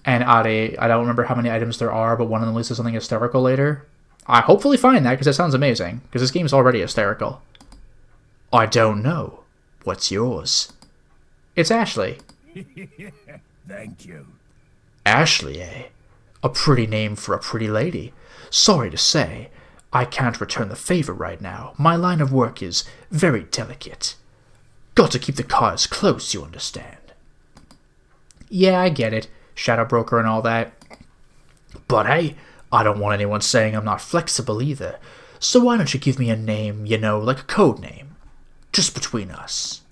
And Ade, I don't remember how many items there are, but one of them lists something hysterical later. I hopefully find that, because that sounds amazing, because this game's already hysterical. I don't know. What's yours? It's Ashley. Thank you. Ashley, eh? A pretty name for a pretty lady. Sorry to say, I can't return the favor right now. My line of work is very delicate. Got to keep the cards close, you understand. Yeah, I get it. Shadow broker and all that. But hey, I don't want anyone saying I'm not flexible either. So why don't you give me a name, you know, like a code name? Just between us.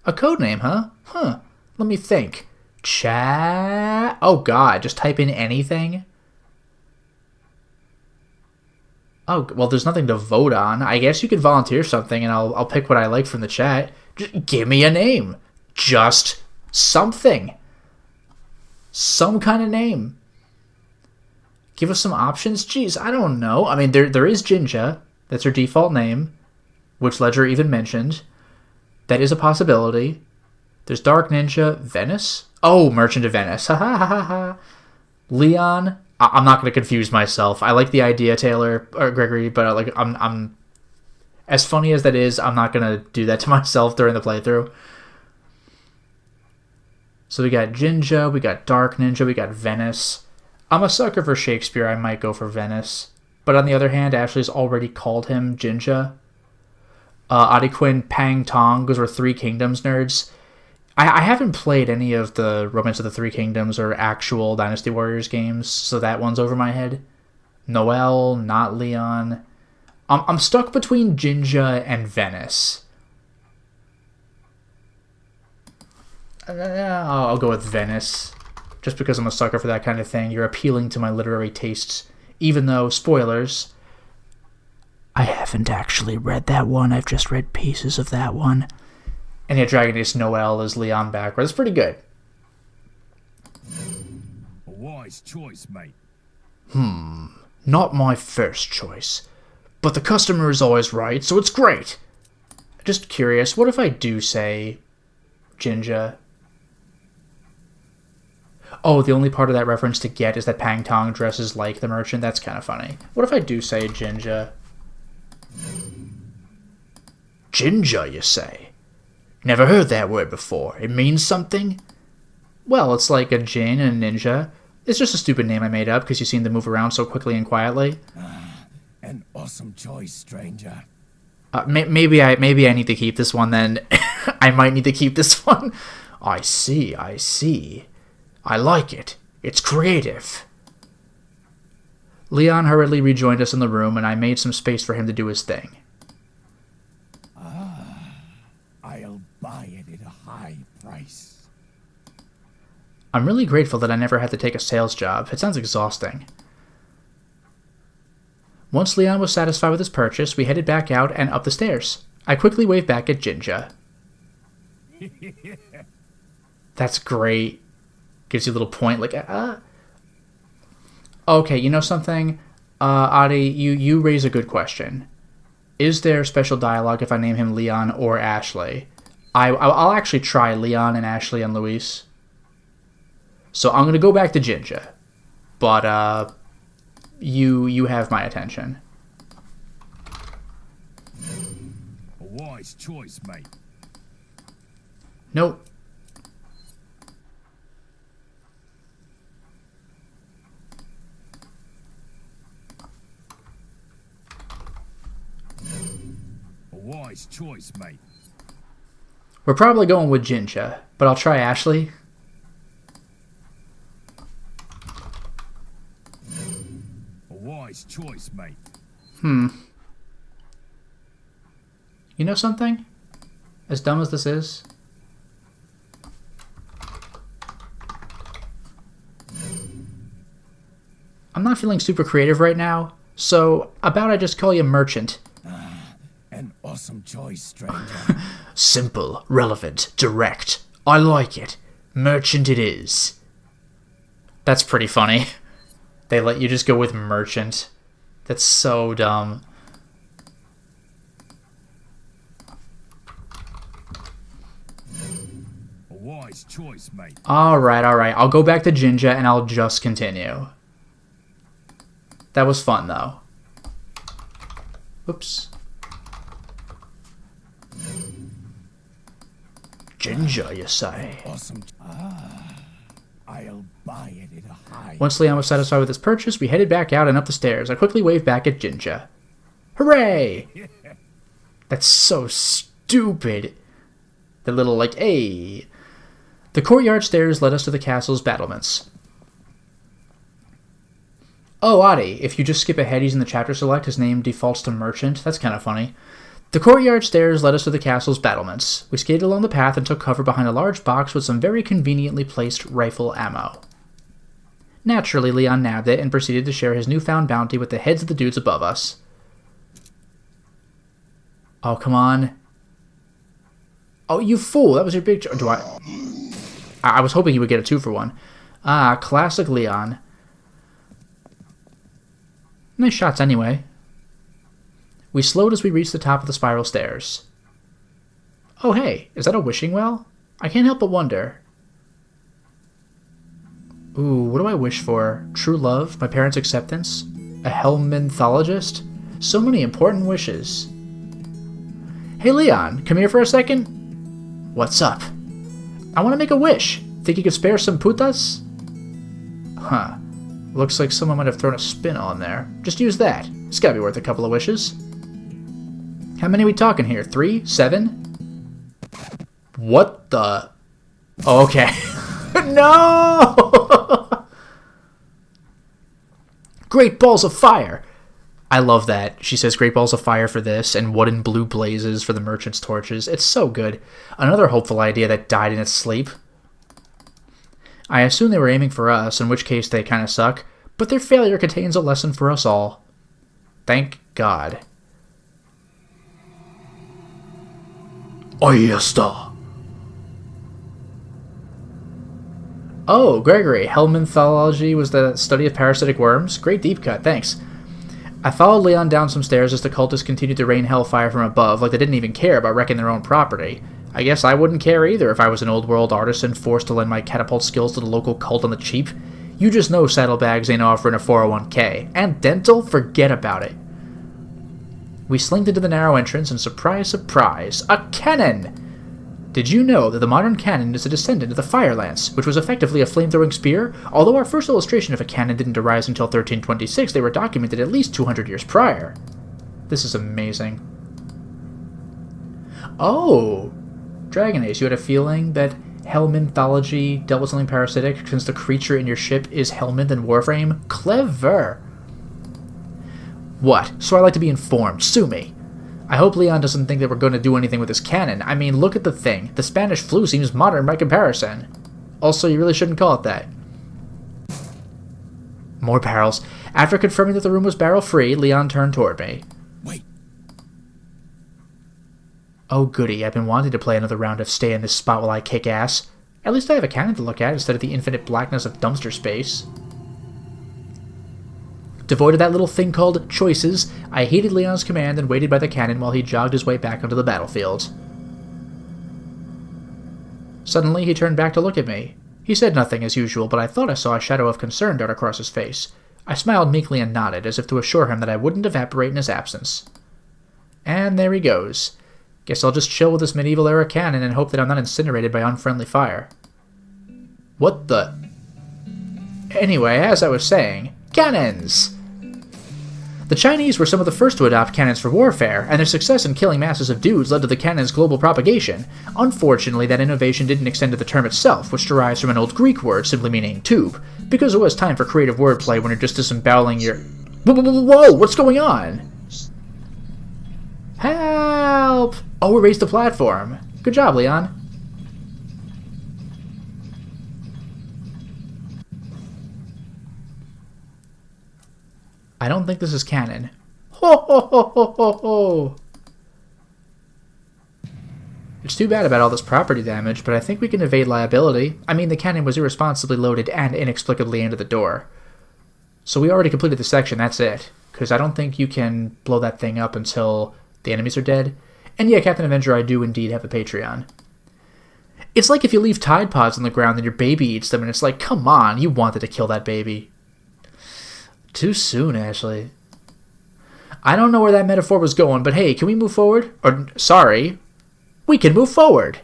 A code name, huh? Huh. Let me think. Chat. Oh god, just type in anything? Oh, well, there's nothing to vote on. I guess you could volunteer something and I'll pick what I like from the chat. Just give me a name. Just something. Some kind of name. Give us some options? Jeez, I don't know. I mean, there is Jinja. That's her default name, which Ledger even mentioned. That is a possibility. There's Dark Ninja. Venice? Oh, Merchant of Venice. Ha ha ha ha. Leon. I'm not going to confuse myself. I like the idea, Taylor or Gregory, but I'm as funny as that is, I'm not going to do that to myself during the playthrough. So we got Jinja, we got Dark Ninja, we got Venice. I'm a sucker for Shakespeare. I might go for Venice. But on the other hand, Ashley's already called him Jinja. Adequin Pang Tong, because we're Three Kingdoms nerds. I haven't played any of the Romance of the Three Kingdoms or actual Dynasty Warriors games, so that one's over my head. Noel, not Leon. I'm stuck between Jinja and Venice. I'll go with Venice. Just because I'm a sucker for that kind of thing. You're appealing to my literary tastes. Even though, spoilers, I haven't actually read that one. I've just read pieces of that one. And yet Dragoness Noel is Leon backwards. It's pretty good. A wise choice, mate. Not my first choice. But the customer is always right, so it's great. Just curious, what if I do say Jinja? Oh, the only part of that reference to get is that Pang Tong dresses like the merchant. That's kind of funny. What if I do say Jinja? Jinja, you say? Never heard that word before. It means something? Well, it's like a Jin and a ninja. It's just a stupid name I made up because you seem to move around so quickly and quietly. An awesome choice, stranger. Maybe I need to keep this one then. I might need to keep this one. I see. I like it. It's creative. Leon hurriedly rejoined us in the room, and I made some space for him to do his thing. I'll buy it at a high price. I'm really grateful that I never had to take a sales job. It sounds exhausting. Once Leon was satisfied with his purchase, we headed back out and up the stairs. I quickly waved back at Jinja. That's great. Gives you a little point, like, Okay, you know something? Adi, you raise a good question. Is there special dialogue if I name him Leon or Ashley? I'll actually try Leon and Ashley and Luis. So I'm going to go back to Jinja. But, you have my attention. A wise choice, mate. Nope. A wise choice, mate. We're probably going with Jinja, but I'll try Ashley. A wise choice, mate. You know something? As dumb as this is, I'm not feeling super creative right now, so about I just call you Merchant. An awesome choice, stranger. Simple, relevant, direct. I like it. Merchant it is. That's pretty funny. They let you just go with Merchant. That's so dumb. A wise choice, mate. Alright. I'll go back to Jinja and I'll just continue. That was fun, though. Oops. Jinja, you say? Awesome. I'll buy it at a high. Once Leon was satisfied with his purchase, we headed back out and up the stairs. I quickly waved back at Jinja. Hooray! That's so stupid. The little, like, hey. The courtyard stairs led us to the castle's battlements. Oh, Adi, if you just skip ahead using the chapter select, his name defaults to Merchant. That's kind of funny. The courtyard stairs led us to the castle's battlements. We skated along the path and took cover behind a large box with some very conveniently placed rifle ammo. Naturally, Leon nabbed it and proceeded to share his newfound bounty with the heads of the dudes above us. Oh, come on. Oh, you fool. That was your big... Do I was hoping he would get a 2-for-1. Ah, classic Leon. Nice shots anyway. We slowed as we reached the top of the spiral stairs. Oh hey, is that a wishing well? I can't help but wonder. Ooh, what do I wish for? True love? My parents' acceptance? A helminthologist? So many important wishes. Hey Leon, come here for a second. What's up? I want to make a wish. Think you could spare some putas? Huh. Looks like someone might have thrown a spin on there. Just use that. It's gotta be worth a couple of wishes. How many are we talking here? 3? 7? What the... Oh, okay. No! Great balls of fire! I love that. She says great balls of fire for this, and what in blue blazes for the merchant's torches. It's so good. Another hopeful idea that died in its sleep. I assume they were aiming for us, in which case they kinda suck, but their failure contains a lesson for us all. Thank God. Ahí está. Oh, Gregory, Helminthology was the study of parasitic worms? Great deep cut, thanks. I followed Leon down some stairs as the cultists continued to rain hellfire from above, like they didn't even care about wrecking their own property. I guess I wouldn't care either if I was an old world artisan forced to lend my catapult skills to the local cult on the cheap. You just know saddlebags ain't offering a 401k. And dental? Forget about it. We slinked into the narrow entrance, and surprise, surprise, a cannon! Did you know that the modern cannon is a descendant of the fire lance, which was effectively a flamethrowing spear? Although our first illustration of a cannon didn't arise until 1326, they were documented at least 200 years prior. This is amazing. Oh! Dragon Ace, you had a feeling that Helminthology dealt with something parasitic since the creature in your ship is Helminth in Warframe? Clever! What? So I like to be informed. Sue me. I hope Leon doesn't think that we're going to do anything with this cannon. I mean, look at the thing. The Spanish flu seems modern by comparison. Also, you really shouldn't call it that. More barrels. After confirming that the room was barrel-free, Leon turned toward me. Wait. Oh goody, I've been wanting to play another round of stay in this spot while I kick ass. At least I have a cannon to look at instead of the infinite blackness of dumpster space. Devoid of that little thing called choices, I heeded Leon's command and waited by the cannon while he jogged his way back onto the battlefield. Suddenly, he turned back to look at me. He said nothing as usual, but I thought I saw a shadow of concern dart across his face. I smiled meekly and nodded, as if to assure him that I wouldn't evaporate in his absence. And there he goes. Guess I'll just chill with this medieval-era cannon and hope that I'm not incinerated by unfriendly fire. What the... Anyway, as I was saying... Cannons! The Chinese were some of the first to adopt cannons for warfare, and their success in killing masses of dudes led to the cannon's global propagation. Unfortunately, that innovation didn't extend to the term itself, which derives from an old Greek word simply meaning tube, because it was time for creative wordplay when you're just disemboweling your... Whoa! What's going on? Help! Oh, we raised the platform. Good job, Leon. I don't think this is canon. Ho ho ho ho ho ho! It's too bad about all this property damage, but I think we can evade liability. I mean, the cannon was irresponsibly loaded and inexplicably into the door. So we already completed the section, that's it. Because I don't think you can blow that thing up until the enemies are dead. And yeah, Captain Avenger, I do indeed have a Patreon. It's like if you leave Tide Pods on the ground and your baby eats them, and it's like, come on, you wanted to kill that baby. Too soon, Ashley. I don't know where that metaphor was going, but hey, can we move forward? Or, sorry, we can move forward.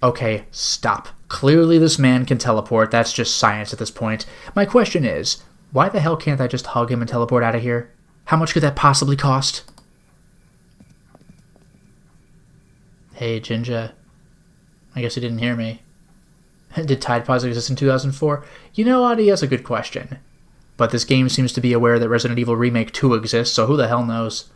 Okay, stop. Clearly this man can teleport. That's just science at this point. My question is, why the hell can't I just hug him and teleport out of here? How much could that possibly cost? Hey, Jinja. I guess he didn't hear me. Did Tide Pods exist in 2004? You know, Audie, that's a good question. But this game seems to be aware that Resident Evil Remake 2 exists, so who the hell knows?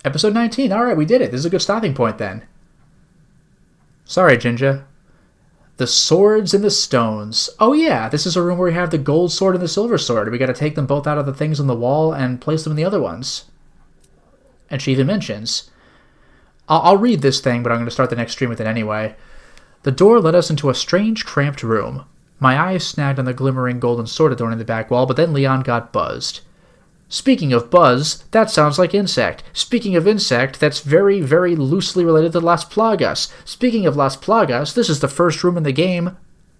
Episode 19. Alright, we did it. This is a good stopping point then. Sorry, Jinja. The swords and the stones. Oh yeah, this is a room where we have the gold sword and the silver sword. We gotta take them both out of the things on the wall and place them in the other ones. And she even mentions... I'll read this thing, but I'm going to start the next stream with it anyway. The door led us into a strange, cramped room. My eyes snagged on the glimmering golden sword adorning the back wall, but then Leon got buzzed. Speaking of buzz, that sounds like insect. Speaking of insect, that's very, very loosely related to Las Plagas. Speaking of Las Plagas, this is the first room in the game,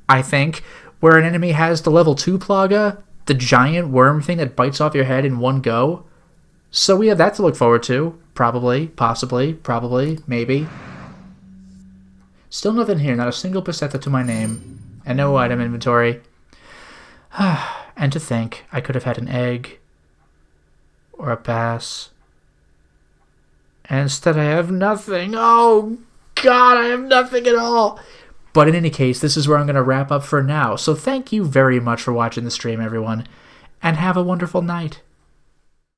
I think, where an enemy has the level 2 Plaga, the giant worm thing that bites off your head in one go. So we have that to look forward to. Probably, possibly, probably, maybe. Still nothing here, not a single peseta to my name. And no item inventory. And to think, I could have had an egg. Or a pass. And instead I have nothing. Oh, God, I have nothing at all. But in any case, this is where I'm going to wrap up for now. So thank you very much for watching the stream, everyone. and have a wonderful night.